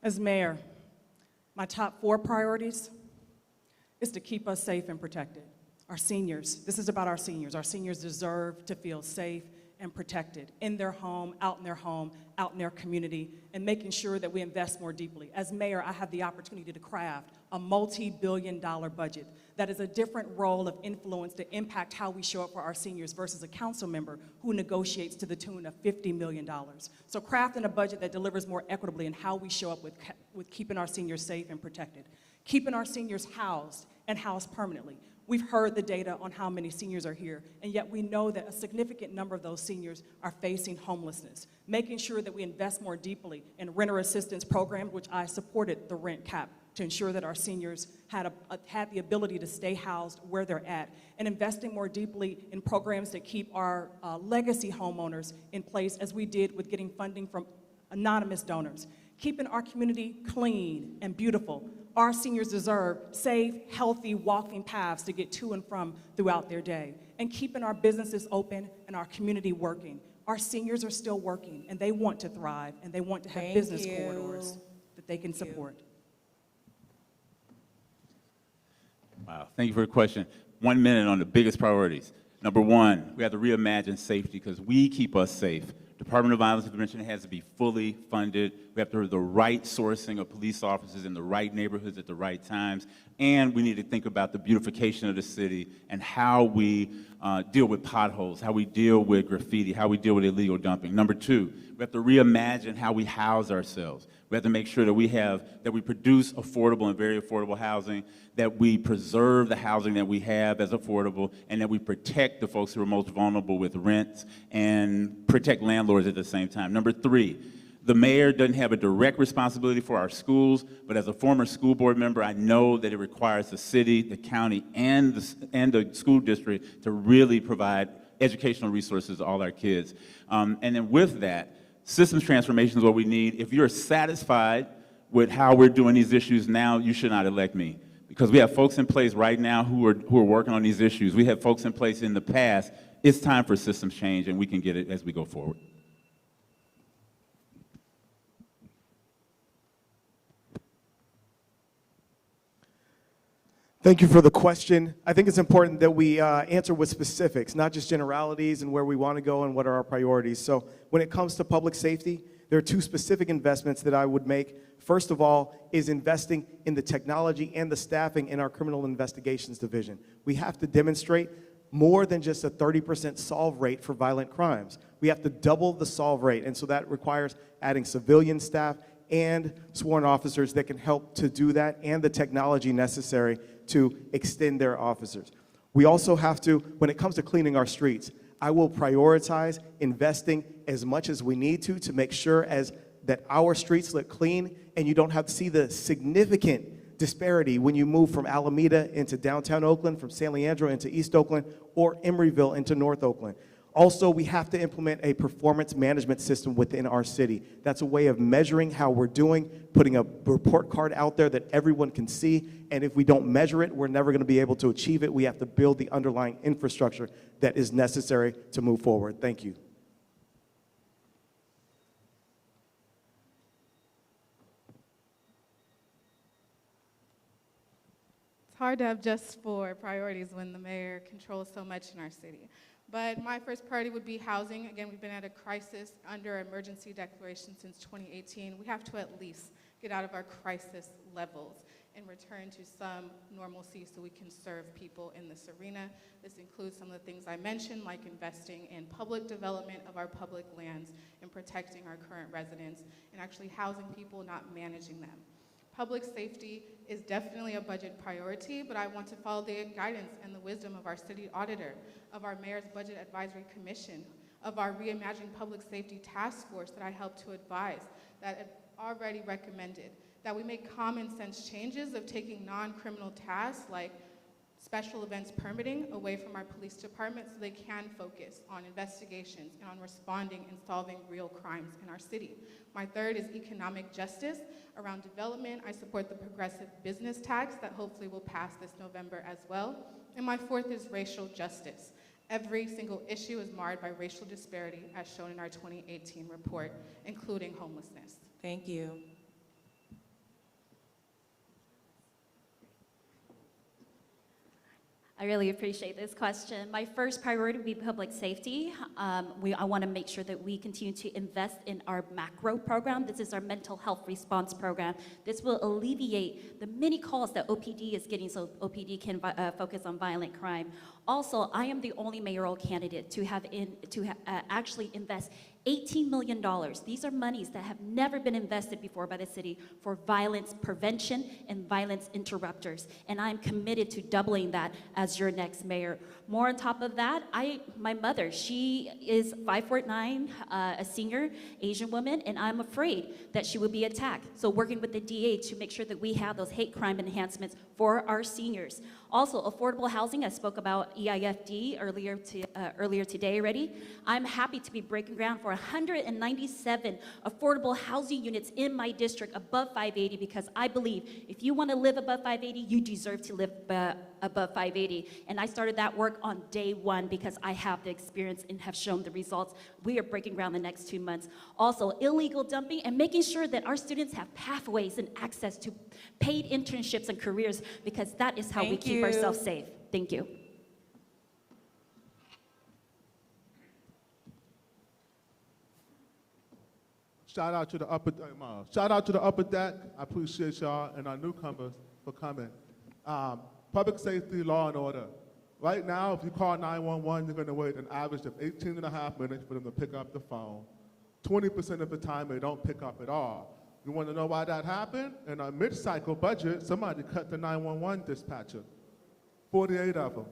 As mayor, my top 4 priorities is to keep us safe and protected. Our seniors, this is about our seniors. Our seniors deserve to feel safe and protected in their home, out in their community, and making sure that we invest more deeply. As mayor, I have the opportunity to craft a multi-billion-dollar budget that is a different role of influence to impact how we show up for our seniors versus a council member who negotiates to the tune of $50 million. So crafting a budget that delivers more equitably in how we show up with keeping our seniors safe and protected, keeping our seniors housed and housed permanently. We've heard the data on how many seniors are here, and yet we know that a significant number of those seniors are facing homelessness. Making sure that we invest more deeply in renter assistance programs, which I supported the rent cap to ensure that our seniors had the ability to stay housed where they're at, and investing more deeply in programs that keep our legacy homeowners in place, as we did with getting funding from anonymous donors. Keeping our community clean and beautiful. Our seniors deserve safe, healthy walking paths to get to and from throughout their day. And keeping our businesses open and our community working. Our seniors are still working, and they want to thrive, and they want to have business corridors that they can support. Wow, thank you for the question. 1 minute on the biggest priorities. Number 1, we have to reimagine safety because we keep us safe. Department of Violence Prevention has to be fully funded. We have to have the right sourcing of police officers in the right neighborhoods at the right times. And we need to think about the beautification of the city and how we deal with potholes, how we deal with graffiti, how we deal with illegal dumping. Number 2, we have to reimagine how we house ourselves. We have to make sure that we produce affordable and very affordable housing, that we preserve the housing that we have as affordable, and that we protect the folks who are most vulnerable with rents and protect landlords at the same time. Number 3, the mayor doesn't have a direct responsibility for our schools, but as a former school board member, I know that it requires the city, the county, and the school district to really provide educational resources to all our kids. And then with that, systems transformation is what we need. If you're satisfied with how we're doing these issues now, you should not elect me. Because we have folks in place right now who are working on these issues. We have folks in place in the past. It's time for systems change, and we can get it as we go forward. Thank you for the question. I think it's important that we answer with specifics, not just generalities and where we want to go and what are our priorities. So when it comes to public safety, there are 2 specific investments that I would make. First of all is investing in the technology and the staffing in our criminal investigations division. We have to demonstrate more than just a 30% solve rate for violent crimes. We have to double the solve rate, and so that requires adding civilian staff and sworn officers that can help to do that, and the technology necessary to extend their officers. We also have to, when it comes to cleaning our streets, I will prioritize investing as much as we need to make sure that our streets look clean, and you don't have to see the significant disparity when you move from Alameda into downtown Oakland, from San Leandro into East Oakland, or Emeryville into North Oakland. Also, we have to implement a performance management system within our city. That's a way of measuring how we're doing, putting a report card out there that everyone can see, and if we don't measure it, we're never going to be able to achieve it. We have to build the underlying infrastructure that is necessary to move forward. Thank you. It's hard to have just 4 priorities when the mayor controls so much in our city. But my first priority would be housing. Again, we've been at a crisis under emergency declaration since 2018. We have to at least get out of our crisis levels and return to some normalcy so we can serve people in this arena. This includes some of the things I mentioned, like investing in public development of our public lands and protecting our current residents and actually housing people, not managing them. Public safety is definitely a budget priority, but I want to follow the guidance and the wisdom of our city auditor, of our mayor's budget advisory commission, of our Reimagining Public Safety Task Force that I helped to advise, that had already recommended that we make common sense changes of taking non-criminal tasks like special events permitting away from our police department so they can focus on investigations and on responding and solving real crimes in our city. My third is economic justice. Around development, I support the progressive business tax that hopefully will pass this November as well. And my fourth is racial justice. Every single issue is marred by racial disparity as shown in our 2018 report, including homelessness. Thank you. I really appreciate this question. My first priority would be public safety. I want to make sure that we continue to invest in our macro program. This is our mental health response program. This will alleviate the many calls that OPD is getting so OPD can focus on violent crime. Also, I am the only mayoral candidate to actually invest $18 million. These are monies that have never been invested before by the city for violence prevention and violence interrupters. And I'm committed to doubling that as your next mayor. More on top of that, my mother, she is 5'9", a senior Asian woman, and I'm afraid that she will be attacked. So working with the DA to make sure that we have those hate crime enhancements for our seniors. Also, affordable housing, I spoke about EIFD earlier today already. I'm happy to be breaking ground for 197 affordable housing units in my district above 580 because I believe if you want to live above 580, you deserve to live above 580. And I started that work on day one because I have the experience and have shown the results. We are breaking ground the next 2 months. Also, illegal dumping and making sure that our students have pathways and access to paid internships and careers because that is how we keep ourselves safe. Thank you. Shout out to the upper deck. I appreciate y'all and our newcomers for coming. Public safety, law and order. Right now, if you call 911, you're going to wait an average of 18 and a half minutes for them to pick up the phone. 20% of the time, they don't pick up at all. You want to know why that happened? In our mid-cycle budget, somebody cut the 911 dispatcher. 48 of them.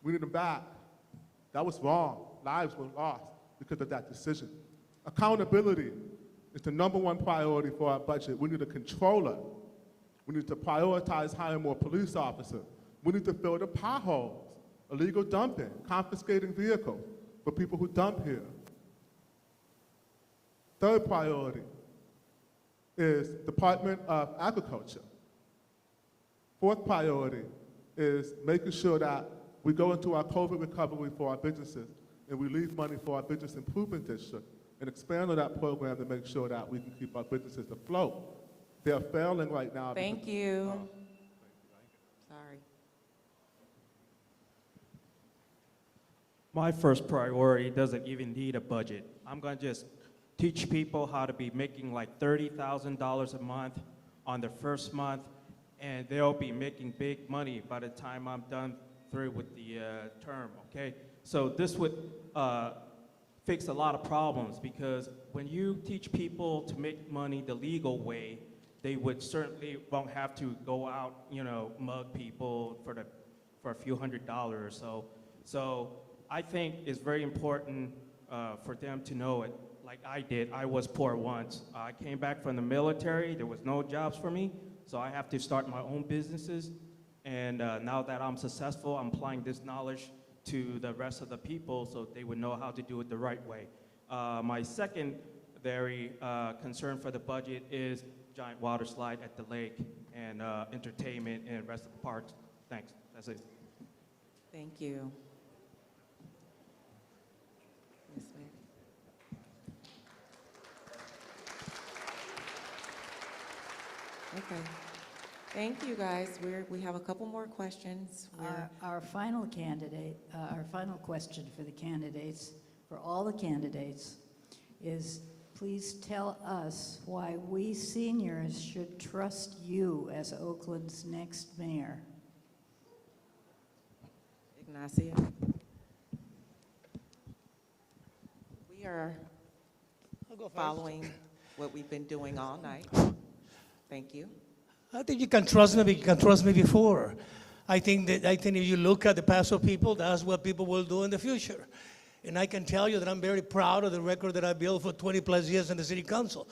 We need them back. That was wrong. Lives were lost because of that decision. Accountability is the #1 priority for our budget. We need a controller. We need to prioritize hiring more police officers. We need to fill the potholes, illegal dumping, confiscating vehicles for people who dump here. Third priority is Department of Agriculture. Fourth priority is making sure that we go into our COVID recovery for our businesses and we leave money for our business improvement district and expand on that program to make sure that we can keep our businesses afloat. They're failing right now. Thank you. Sorry. My first priority doesn't even need a budget. I'm going to just teach people how to be making like $30,000 a month on their first month, and they'll be making big money by the time I'm done through with the term, okay? So this would fix a lot of problems because when you teach people to make money the legal way, they would certainly won't have to go out, mug people for a few $100s or so. So I think it's very important for them to know it. Like I did, I was poor once. I came back from the military, there was no jobs for me, so I have to start my own businesses. And now that I'm successful, I'm applying this knowledge to the rest of the people so they would know how to do it the right way. My second very concern for the budget is giant water slide at the lake and entertainment and rest of the parks. Thanks, that's it. Thank you. Ms. Mayor. Okay. Thank you, guys. We have a couple more questions. Our final candidate, our final question for the candidates, for all the candidates, is please tell us why we seniors should trust you as Oakland's next mayor. Ignacio. We are following what we've been doing all night. Thank you. I think you can trust me, but you can trust me before. I think if you look at the past of people, that's what people will do in the future. And I can tell you that I'm very proud of the record that I built for 20 plus years in the city council.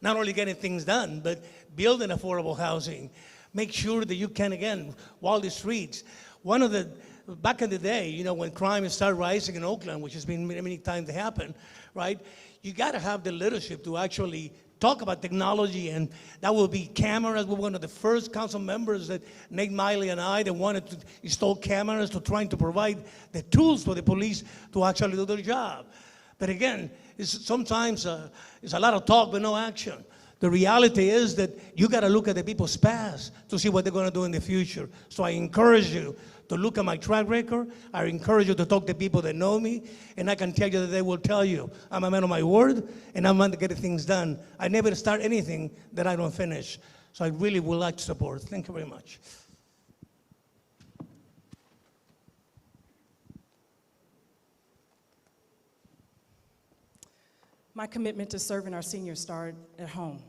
Not only getting things done, but building affordable housing. Make sure that you can, again, wall the streets. Back in the day, you know, when crime started rising in Oakland, which has been many, many times to happen, right? You got to have the leadership to actually talk about technology, and that will be cameras. We're one of the first council members, that Nate Miley and I, that wanted to install cameras to trying to provide the tools for the police to actually do their job. But again, sometimes it's a lot of talk but no action. The reality is that you got to look at the people's past to see what they're going to do in the future. So I encourage you to look at my track record. I encourage you to talk to people that know me, and I can tell you that they will tell you I'm a man of my word, and I'm going to get things done. I never start anything that I don't finish. So I really would like to support. Thank you very much. My commitment to serving our seniors started at home.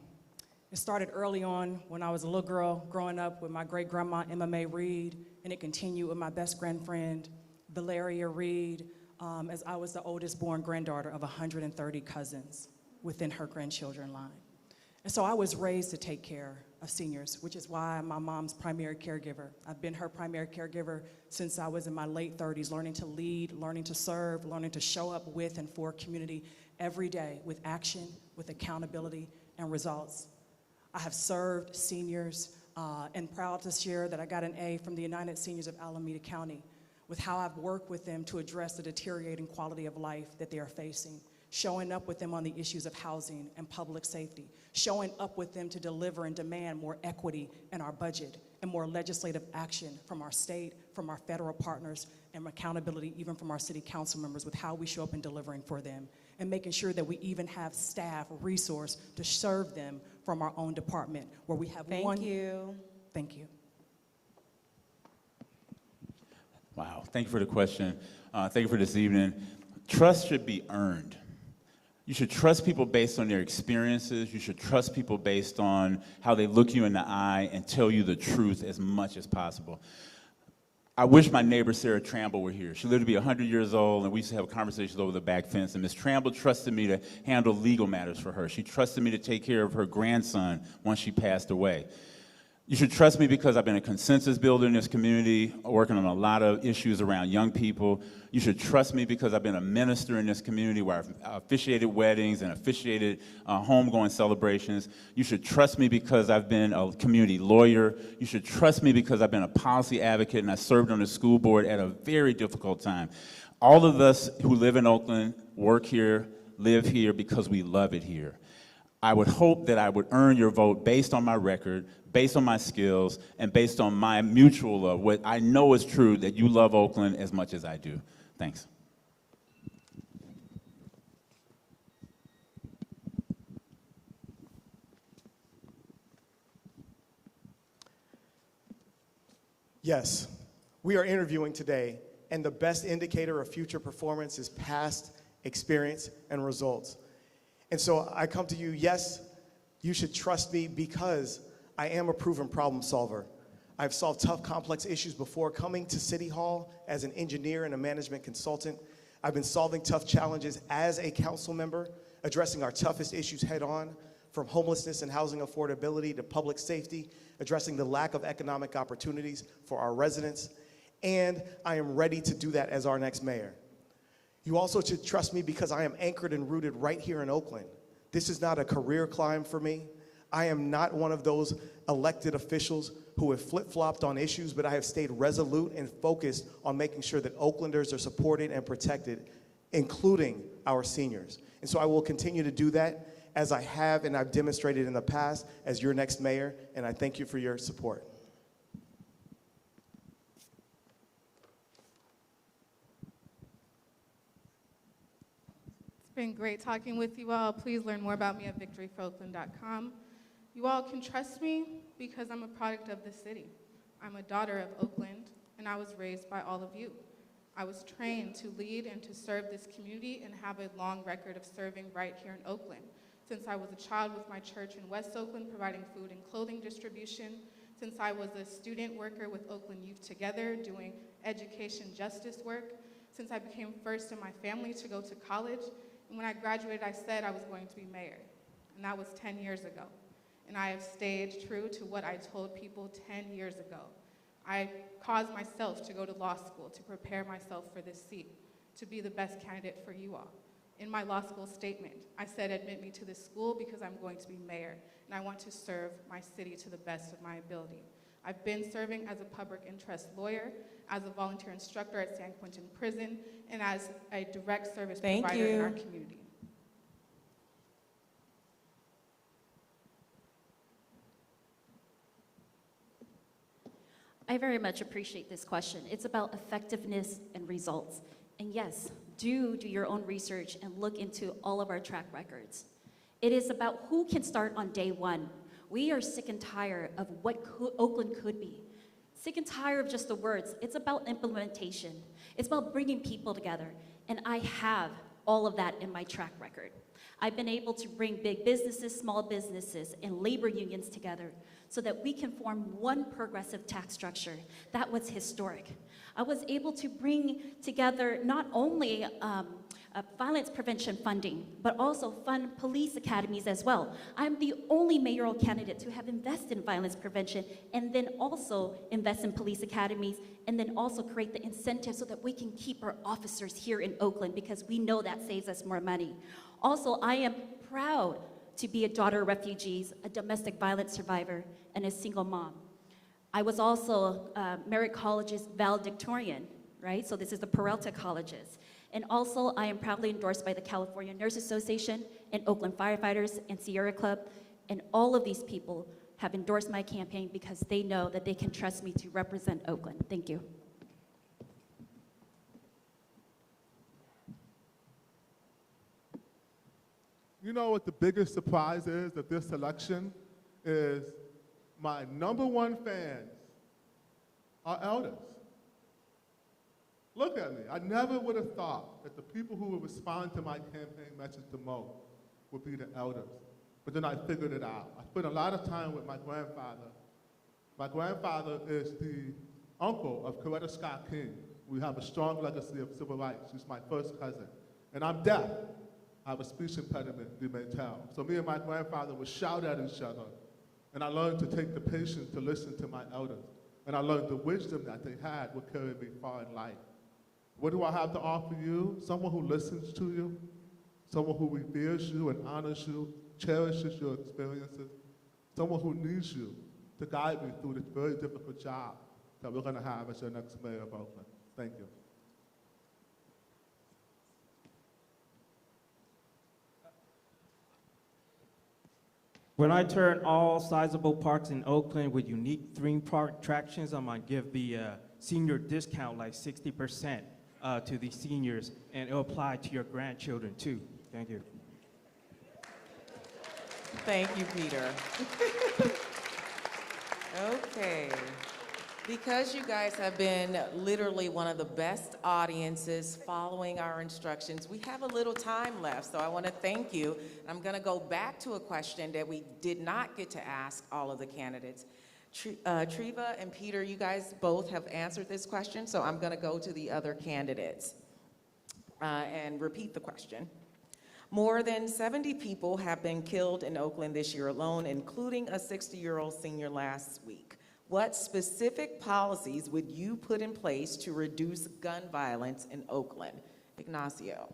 It started early on when I was a little girl growing up with my great-grandma, Emma Mae Reed, and it continued with my best grandfriend, Valeria Reed, as I was the oldest born granddaughter of 130 cousins within her grandchildren line. And so I was raised to take care of seniors, which is why I'm my mom's primary caregiver. I've been her primary caregiver since I was in my late 30s, learning to lead, learning to serve, learning to show up with and for community every day with action, with accountability, and results. I have served seniors and proud to share that I got an A from the United Seniors of Alameda County with how I've worked with them to address the deteriorating quality of life that they are facing, showing up with them on the issues of housing and public safety, showing up with them to deliver and demand more equity in our budget and more legislative action from our state, from our federal partners, and accountability even from our city council members with how we show up in delivering for them, and making sure that we even have staff, resource to serve them from our own department, where we have one. Thank you. Thank you. Wow, thank you for the question. Thank you for this evening. Trust should be earned. You should trust people based on their experiences. You should trust people based on how they look you in the eye and tell you the truth as much as possible. I wish my neighbor Sarah Tramble were here. She lived to be 100 years old, and we used to have conversations over the back fence, and Ms. Tramble trusted me to handle legal matters for her. She trusted me to take care of her grandson once she passed away. You should trust me because I've been a consensus builder in this community, working on a lot of issues around young people. You should trust me because I've been a minister in this community where I've officiated weddings and officiated homegoing celebrations. You should trust me because I've been a community lawyer. You should trust me because I've been a policy advocate and I served on the school board at a very difficult time. All of us who live in Oakland, work here, live here because we love it here. I would hope that I would earn your vote based on my record, based on my skills, and based on my mutual love. What I know is true, that you love Oakland as much as I do. Thanks. Yes, we are interviewing today, and the best indicator of future performance is past experience and results. And so I come to you, yes, you should trust me because I am a proven problem solver. I've solved tough, complex issues before coming to City Hall as an engineer and a management consultant. I've been solving tough challenges as a council member, addressing our toughest issues head on, from homelessness and housing affordability to public safety, addressing the lack of economic opportunities for our residents. And I am ready to do that as our next mayor. You also should trust me because I am anchored and rooted right here in Oakland. This is not a career climb for me. I am not one of those elected officials who have flip-flopped on issues, but I have stayed resolute and focused on making sure that Oaklanders are supported and protected, including our seniors. And so I will continue to do that as I have and I've demonstrated in the past as your next mayor, and I thank you for your support. It's been great talking with you all. Please learn more about me at victoryforoakland.com. You all can trust me because I'm a product of this city. I'm a daughter of Oakland, and I was raised by all of you. I was trained to lead and to serve this community and have a long record of serving right here in Oakland. since I was a child with my church in West Oakland, providing food and clothing distribution, since I was a student worker with Oakland Youth Together, doing education justice work, since I became first in my family to go to college, and when I graduated, I said I was going to be mayor, and that was 10 years ago. And I have stayed true to what I told people 10 years ago. I caused myself to go to law school to prepare myself for this seat, to be the best candidate for you all. In my law school statement, I said, admit me to this school because I'm going to be mayor, and I want to serve my city to the best of my ability. I've been serving as a public interest lawyer, as a volunteer instructor at San Quentin Prison, and as a direct service provider in our community. I very much appreciate this question. It's about effectiveness and results. And yes, do your own research and look into all of our track records. It is about who can start on day one. We are sick and tired of what Oakland could be. Sick and tired of just the words. It's about implementation. It's about bringing people together. And I have all of that in my track record. I've been able to bring big businesses, small businesses, and labor unions together so that we can form one progressive tax structure. That was historic. I was able to bring together not only violence prevention funding, but also fund police academies as well. I'm the only mayoral candidate to have invested in violence prevention and then also invest in police academies and then also create the incentives so that we can keep our officers here in Oakland because we know that saves us more money. Also, I am proud to be a daughter of refugees, a domestic violence survivor, and a single mom. I was also Merritt College's valedictorian, right? So this is the Peralta Colleges. And also, I am proudly endorsed by the California Nurse Association and Oakland Firefighters and Sierra Club. And all of these people have endorsed my campaign because they know that they can trust me to represent Oakland. Thank you. You know what the biggest surprise is of this election is my #1 fans are elders. Look at me. I never would have thought that the people who would respond to my campaign message the most would be the elders. But then I figured it out. I spent a lot of time with my grandfather. My grandfather is the uncle of Coretta Scott King. We have a strong legacy of civil rights. She's my first cousin. And I'm deaf. I have a speech impediment, you may tell. So me and my grandfather would shout at each other. And I learned to take the patience to listen to my elders. And I learned the wisdom that they had would carry me far in life. What do I have to offer you? Someone who listens to you, someone who reveres you and honors you, cherishes your experiences, someone who needs you to guide me through this very difficult job that we're going to have as your next mayor of Oakland. Thank you. When I turn all sizable parks in Oakland with unique theme park attractions, I'm gonna give the senior discount like 60% to the seniors, and it'll apply to your grandchildren too. Thank you. Thank you, Peter. Okay. Because you guys have been literally one of the best audiences following our instructions, we have a little time left, so I want to thank you. I'm going to go back to a question that we did not get to ask all of the candidates. Treva and Peter, you guys both have answered this question, so I'm going to go to the other candidates and repeat the question. More than 70 people have been killed in Oakland this year alone, including a 60-year-old senior last week. What specific policies would you put in place to reduce gun violence in Oakland? Ignacio.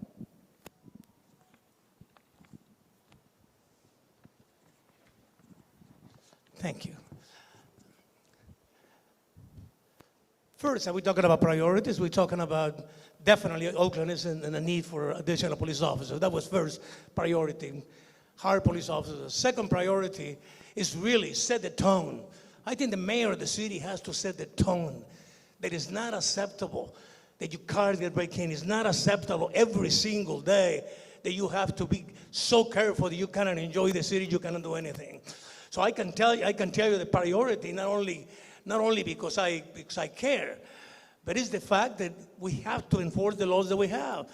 Thank you. First, are we talking about priorities? We're talking about definitely Oakland is in a need for additional police officers. That was first priority, hire police officers. Second priority is really set the tone. I think the mayor of the city has to set the tone that it's not acceptable that your cars get breaking. It's not acceptable every single day that you have to be so careful that you cannot enjoy the city, you cannot do anything. So I can tell you the priority, not only because I care, But it's the fact that we have to enforce the laws that we have.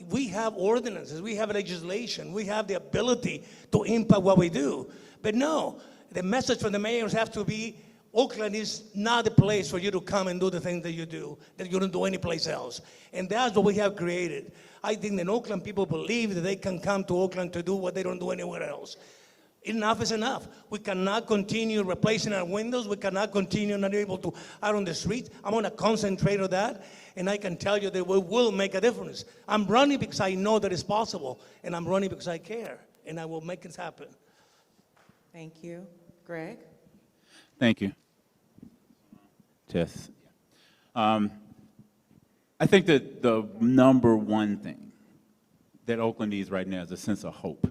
We have ordinances, we have legislation, we have the ability to impact what we do. But no, the message from the mayors have to be, Oakland is not the place for you to come and do the things that you do, that you don't do anyplace else. And that's what we have created. I think that Oakland people believe that they can come to Oakland to do what they don't do anywhere else. Enough is enough. We cannot continue replacing our windows. We cannot continue not able to out on the streets. I'm going to concentrate on that, and I can tell you that we will make a difference. I'm running because I know that it's possible, and I'm running because I care, and I will make it happen. Thank you. Greg? Thank you. Tess. I think that the number one thing that Oakland needs right now is a sense of hope.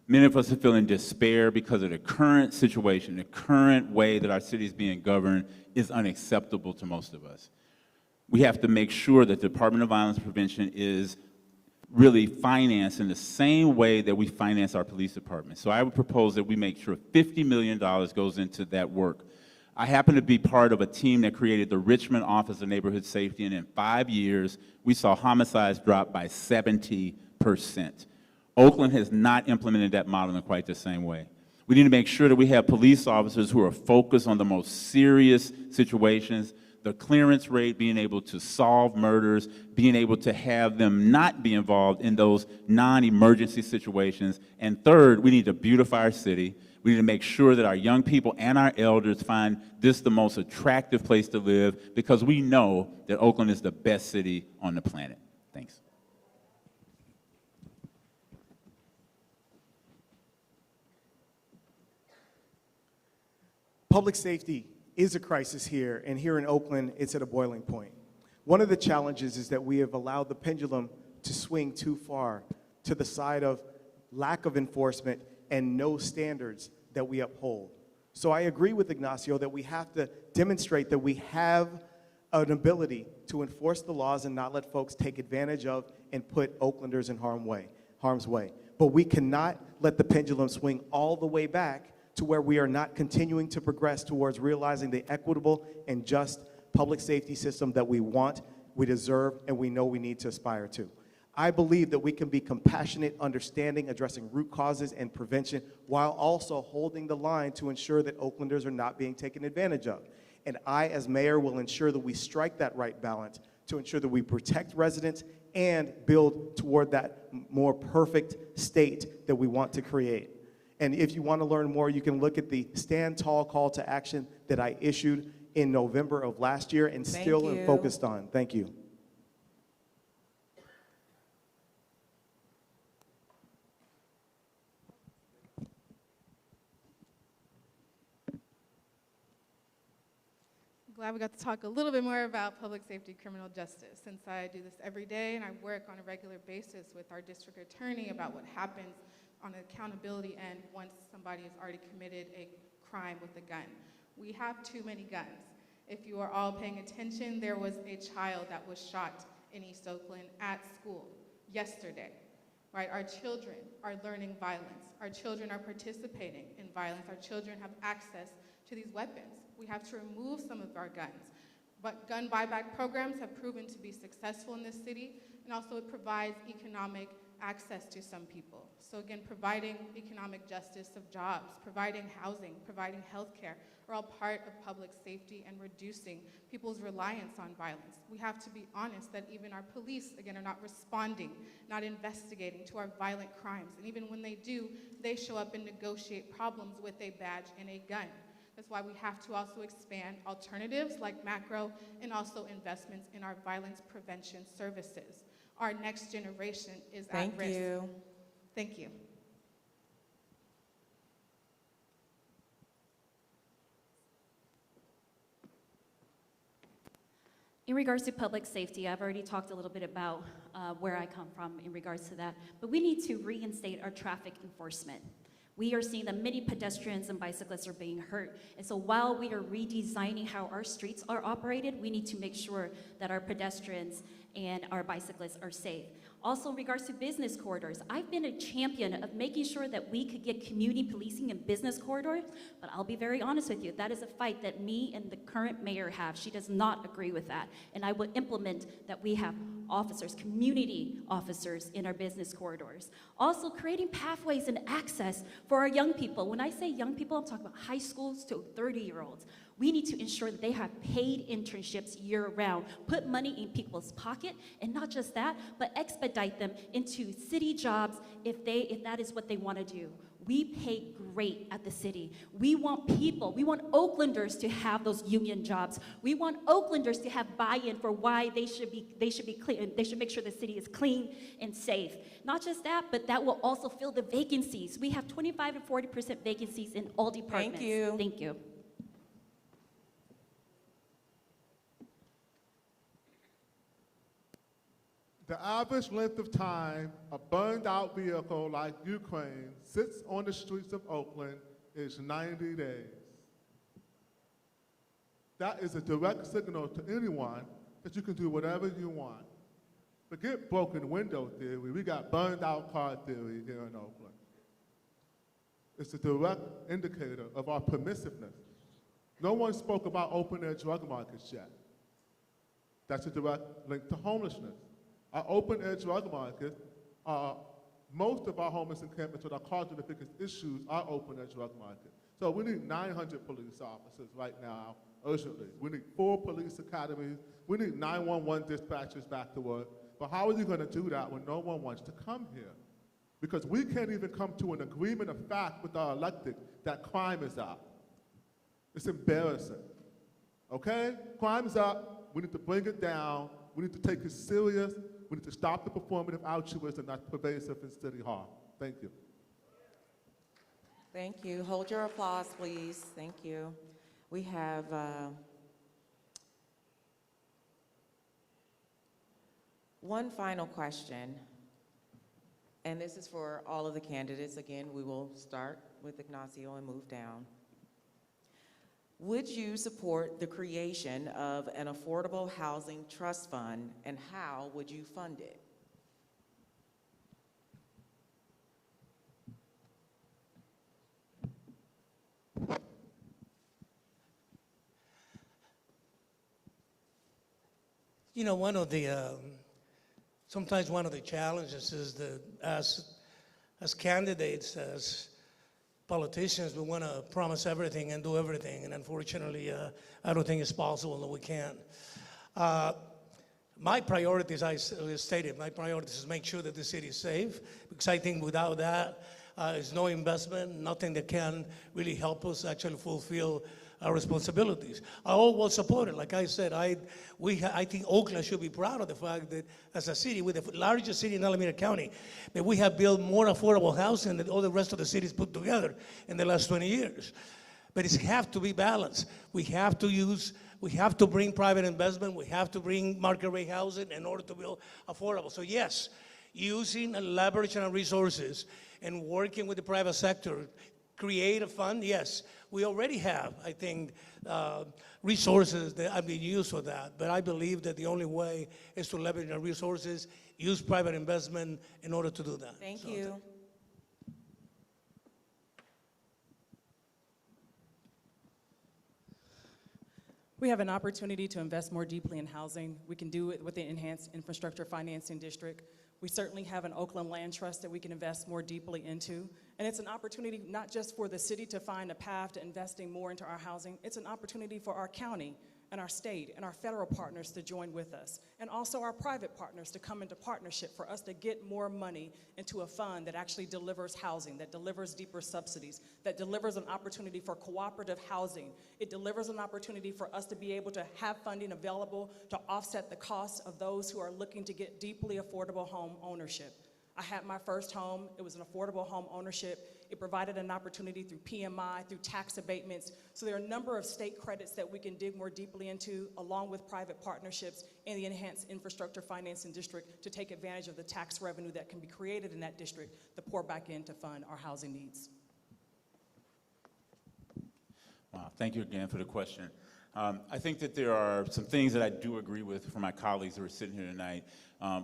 Many of us are feeling despair because of the current situation. The current way that our city is being governed is unacceptable to most of us. We have to make sure that the Department of Violence Prevention is really financed in the same way that we finance our police department. So I would propose that we make sure $50 million goes into that work. I happen to be part of a team that created the Richmond Office of Neighborhood Safety, and in 5 years, we saw homicides drop by 70%. Oakland has not implemented that model in quite the same way. We need to make sure that we have police officers who are focused on the most serious situations, the clearance rate, being able to solve murders, being able to have them not be involved in those non-emergency situations. And third, we need to beautify our city. We need to make sure that our young people and our elders find this the most attractive place to live, because we know that Oakland is the best city on the planet. Thanks. Public safety is a crisis here, and here in Oakland, it's at a boiling point. One of the challenges is that we have allowed the pendulum to swing too far to the side of lack of enforcement and no standards that we uphold. So I agree with Ignacio that we have to demonstrate that we have an ability to enforce the laws and not let folks take advantage of and put Oaklanders in harm's way. But we cannot let the pendulum swing all the way back to where we are not continuing to progress towards realizing the equitable and just public safety system that we want, we deserve, and we know we need to aspire to. I believe that we can be compassionate, understanding, addressing root causes and prevention, while also holding the line to ensure that Oaklanders are not being taken advantage of. And I, as mayor, will ensure that we strike that right balance to ensure that we protect residents and build toward that more perfect state that we want to create. And if you want to learn more, you can look at the Stand Tall call to action that I issued in November of last year and still am focused on. Thank you. Glad we got to talk a little bit more about public safety criminal justice, since I do this every day and I work on a regular basis with our district attorney about what happens on the accountability end once somebody has already committed a crime with a gun. We have too many guns. If you are all paying attention, there was a child that was shot in East Oakland at school yesterday, right? Our children are learning violence. Our children are participating in violence. Our children have access to these weapons. We have to remove some of our guns. But gun buyback programs have proven to be successful in this city, and also it provides economic access to some people. So again, providing economic justice of jobs, providing housing, providing healthcare are all part of public safety and reducing people's reliance on violence. We have to be honest that even our police, again, are not responding, not investigating to our violent crimes. And even when they do, they show up and negotiate problems with a badge and a gun. That's why we have to also expand alternatives like macro and also investments in our violence prevention services. Our next generation is at risk. Thank you. Thank you. In regards to public safety, I've already talked a little bit about where I come from in regards to that, but we need to reinstate our traffic enforcement. We are seeing that many pedestrians and bicyclists are being hurt, and so while we are redesigning how our streets are operated, we need to make sure that our pedestrians and our bicyclists are safe. Also, in regards to business corridors, I've been a champion of making sure that we could get community policing in business corridors, but I'll be very honest with you, that is a fight that me and the current mayor have. She does not agree with that, and I will implement that we have officers, community officers in our business corridors. Also, creating pathways and access for our young people. When I say young people, I'm talking about high schools to 30-year-olds. We need to ensure that they have paid internships year-round, put money in people's pocket, and not just that, but expedite them into city jobs if that is what they want to do. We pay great at the city. We want Oaklanders to have those union jobs. We want Oaklanders to have buy-in for why they should be clean. They should make sure the city is clean and safe. Not just that, but that will also fill the vacancies. We have 25 and 40% vacancies in all departments. Thank you. Thank you. The average length of time a burned out vehicle like Ukraine sits on the streets of Oakland is 90 days. That is a direct signal to anyone that you can do whatever you want. Forget broken window theory, we got burned out car theory here in Oakland. It's a direct indicator of our permissiveness. No one spoke about open air drug markets yet. That's a direct link to homelessness. Our open-air drug market, most of our homeless encampments that are causing the biggest issues are open-air drug market. So we need 900 police officers right now, urgently. We need 4 police academies. We need 911 dispatchers back to work. But how are you going to do that when no one wants to come here? Because we can't even come to an agreement of fact with our elected that crime is up. It's embarrassing. Okay? Crime is up. We need to bring it down. We need to take it serious. We need to stop the performative altruism that's pervasive in City Hall. Thank you. Thank you. Hold your applause, please. Thank you. We have one final question, and this is for all of the candidates. Again, we will start with Ignacio and move down. Would you support the creation of an affordable housing trust fund, and how would you fund it? You know, sometimes one of the challenges is that as candidates, as politicians, we want to promise everything and do everything, and unfortunately, I don't think it's possible that we can. My priorities, I stated, my priorities is make sure that the city is safe, because I think without that, there's no investment, nothing that can really help us actually fulfill our responsibilities. I always support it. Like I said, I think Oakland should be proud of the fact that as a city, with the largest city in Alameda County, that we have built more affordable housing than all the rest of the cities put together in the last 20 years. But it has to be balanced. We have to bring private investment, we have to bring market rate housing in order to build affordable. So yes, using and leveraging our resources and working with the private sector, create a fund, yes. We already have, I think, resources that have been used for that, but I believe that the only way is to leverage our resources, use private investment in order to do that. Thank you. We have an opportunity to invest more deeply in housing. We can do it with the Enhanced Infrastructure Financing District. We certainly have an Oakland Land Trust that we can invest more deeply into. And it's an opportunity not just for the city to find a path to investing more into our housing, it's an opportunity for our county and our state and our federal partners to join with us, and also our private partners to come into partnership for us to get more money into a fund that actually delivers housing, that delivers deeper subsidies, that delivers an opportunity for cooperative housing. It delivers an opportunity for us to be able to have funding available to offset the costs of those who are looking to get deeply affordable home ownership. I had my first home. It was an affordable home ownership. It provided an opportunity through PMI, through tax abatements. So there are a number of state credits that we can dig more deeply into, along with private partnerships and the Enhanced Infrastructure Financing District, to take advantage of the tax revenue that can be created in that district to pour back in to fund our housing needs. Wow, thank you again for the question. I think that there are some things that I do agree with from my colleagues who are sitting here tonight.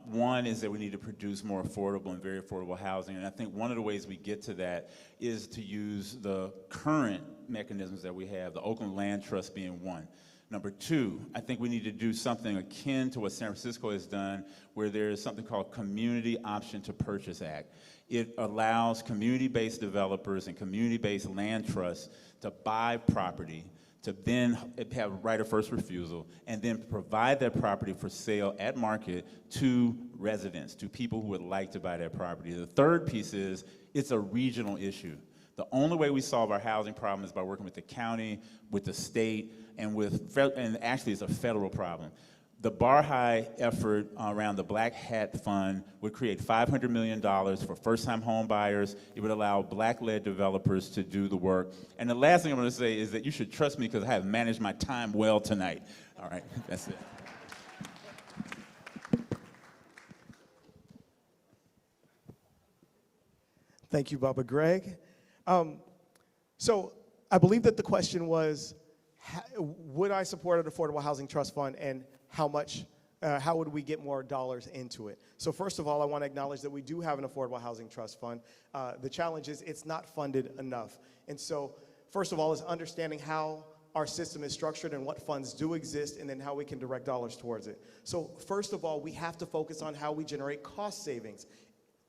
One is that we need to produce more affordable and very affordable housing, and I think one of the ways we get to that is to use the current mechanisms that we have, the Oakland Land Trust being one. Number two, I think we need to do something akin to what San Francisco has done, where there is something called Community Option to Purchase Act. It allows community-based developers and community-based land trusts to buy property, to then have right of first refusal, and then provide that property for sale at market to residents, to people who would like to buy that property. The third piece is it's a regional issue. The only way we solve our housing problem is by working with the county, with the state, and actually it's a federal problem. The Bar High effort around the Black Hat Fund would create $500 million for first-time home buyers. It would allow black-led developers to do the work. And the last thing I'm going to say is that you should trust me because I have managed my time well tonight. All right, that's it. Thank you, Baba Greg. So I believe that the question was, would I support an affordable housing trust fund, and how would we get more dollars into it? So first of all, I want to acknowledge that we do have an affordable housing trust fund. The challenge is it's not funded enough. And so first of all is understanding how our system is structured and what funds do exist, and then how we can direct dollars towards it. So first of all, we have to focus on how we generate cost savings.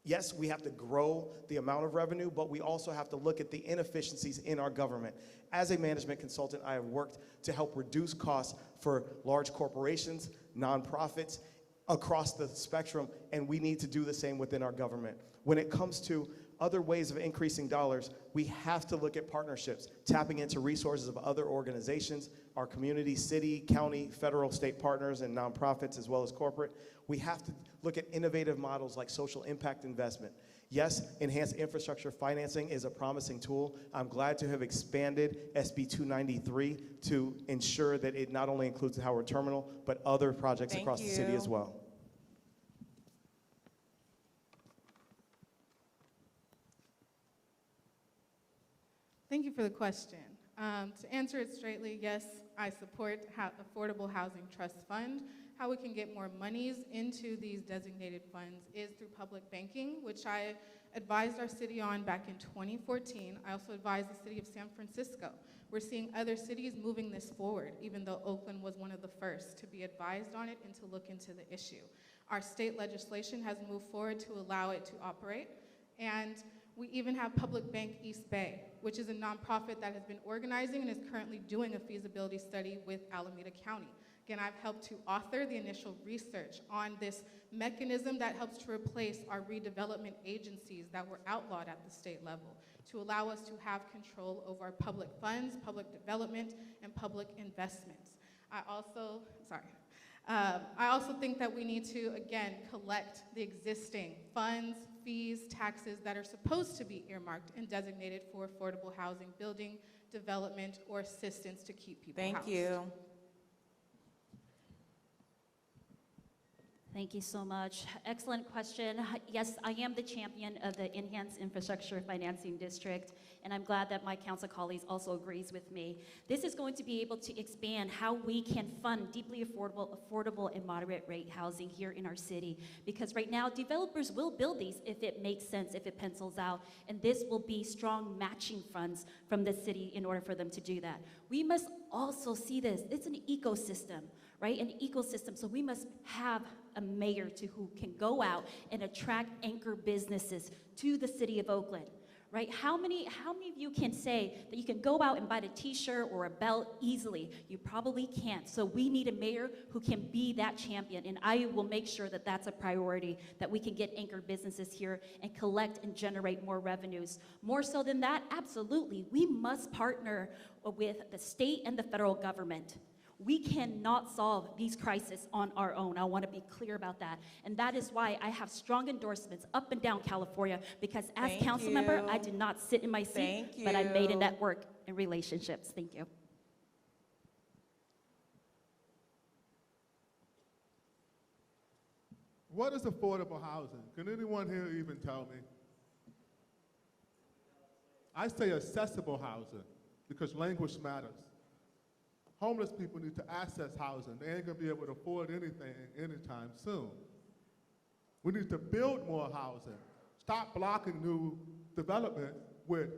Yes, we have to grow the amount of revenue, but we also have to look at the inefficiencies in our government. As a management consultant, I have worked to help reduce costs for large corporations, nonprofits, across the spectrum, and we need to do the same within our government. When it comes to other ways of increasing dollars, we have to look at partnerships, tapping into resources of other organizations, our community, city, county, federal, state partners, and nonprofits, as well as corporate. We have to look at innovative models like social impact investment. Yes, enhanced infrastructure financing is a promising tool. I'm glad to have expanded SB 293 to ensure that it not only includes the Howard Terminal, but other projects across the city as well. Thank you for the question. To answer it straightly, yes, I support Affordable Housing Trust Fund. How we can get more monies into these designated funds is through public banking, which I advised our city on back in 2014. I also advised the city of San Francisco. We're seeing other cities moving this forward, even though Oakland was one of the first to be advised on it and to look into the issue. Our state legislation has moved forward to allow it to operate, and we even have Public Bank East Bay, which is a nonprofit that has been organizing and is currently doing a feasibility study with Alameda County. Again, I've helped to author the initial research on this mechanism that helps to replace our redevelopment agencies that were outlawed at the state level, to allow us to have control over our public funds, public development, and public investments. I also think that we need to, again, collect the existing funds, fees, taxes that are supposed to be earmarked and designated for affordable housing, building, development, or assistance to keep people housed. Thank you. Thank you so much. Excellent question. Yes, I am the champion of the Enhanced Infrastructure Financing District, and I'm glad that my council colleagues also agrees with me. This is going to be able to expand how we can fund deeply affordable and moderate rate housing here in our city, because right now developers will build these if it makes sense, if it pencils out, and this will be strong matching funds from the city in order for them to do that. We must also see this, it's an ecosystem, right? An ecosystem, so we must have a mayor who can go out and attract anchor businesses to the city of Oakland, right? How many of you can say that you can go out and buy a t-shirt or a belt easily? You probably can't. So we need a mayor who can be that champion, and I will make sure that that's a priority, that we can get anchor businesses here and collect and generate more revenues. More so than that, absolutely, we must partner with the state and the federal government. We cannot solve these crises on our own. I want to be clear about that. And that is why I have strong endorsements up and down California, because as council member, I did not sit in my seat, but I made a network and relationships. Thank you. What is affordable housing? Can anyone here even tell me? I say accessible housing because language matters. Homeless people need to access housing. They ain't gonna be able to afford anything anytime soon. We need to build more housing. Stop blocking new development with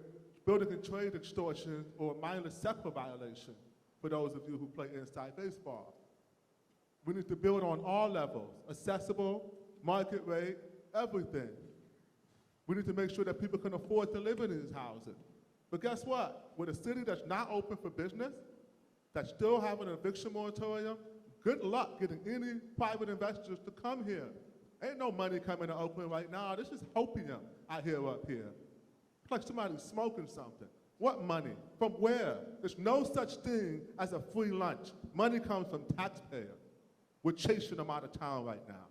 building and trade extortion or mindless sexual violation for those of you who play inside baseball. We need to build on all levels, accessible, market rate, everything. We need to make sure that people can afford to live in these houses. But guess what? With a city that's not open for business, that's still having an eviction moratorium, good luck getting any private investors to come here. Ain't no money coming to Oakland right now. This is opium I hear up here. It's like somebody's smoking something. What money? From where? There's no such thing as a free lunch. Money comes from taxpayers. We're chasing them out of town right now.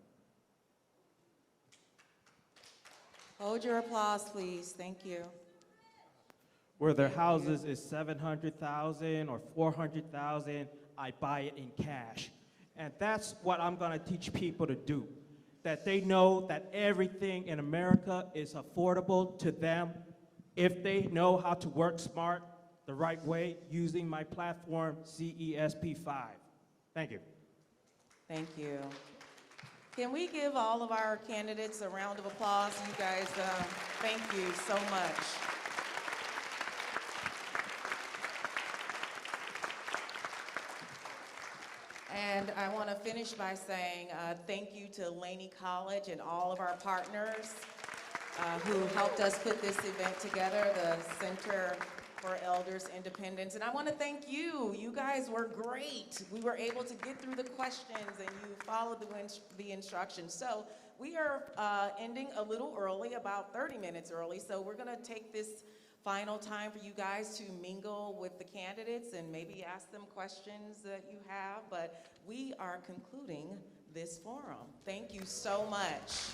Hold your applause, please. Thank you. Where their houses is 700,000 or 400,000, I buy it in cash. And that's what I'm gonna teach people to do. That they know that everything in America is affordable to them if they know how to work smart the right way using my platform, CESP5. Thank you. Thank you. Can we give all of our candidates a round of applause? You guys, thank you so much. And I want to finish by saying thank you to Laney College and all of our partners who helped us put this event together, the Center for Elders Independence. And I want to thank you. You guys were great. We were able to get through the questions and you followed the instructions. So we are ending a little early, about 30 minutes early. So we're going to take this final time for you guys to mingle with the candidates and maybe ask them questions that you have. But we are concluding this forum. Thank you so much.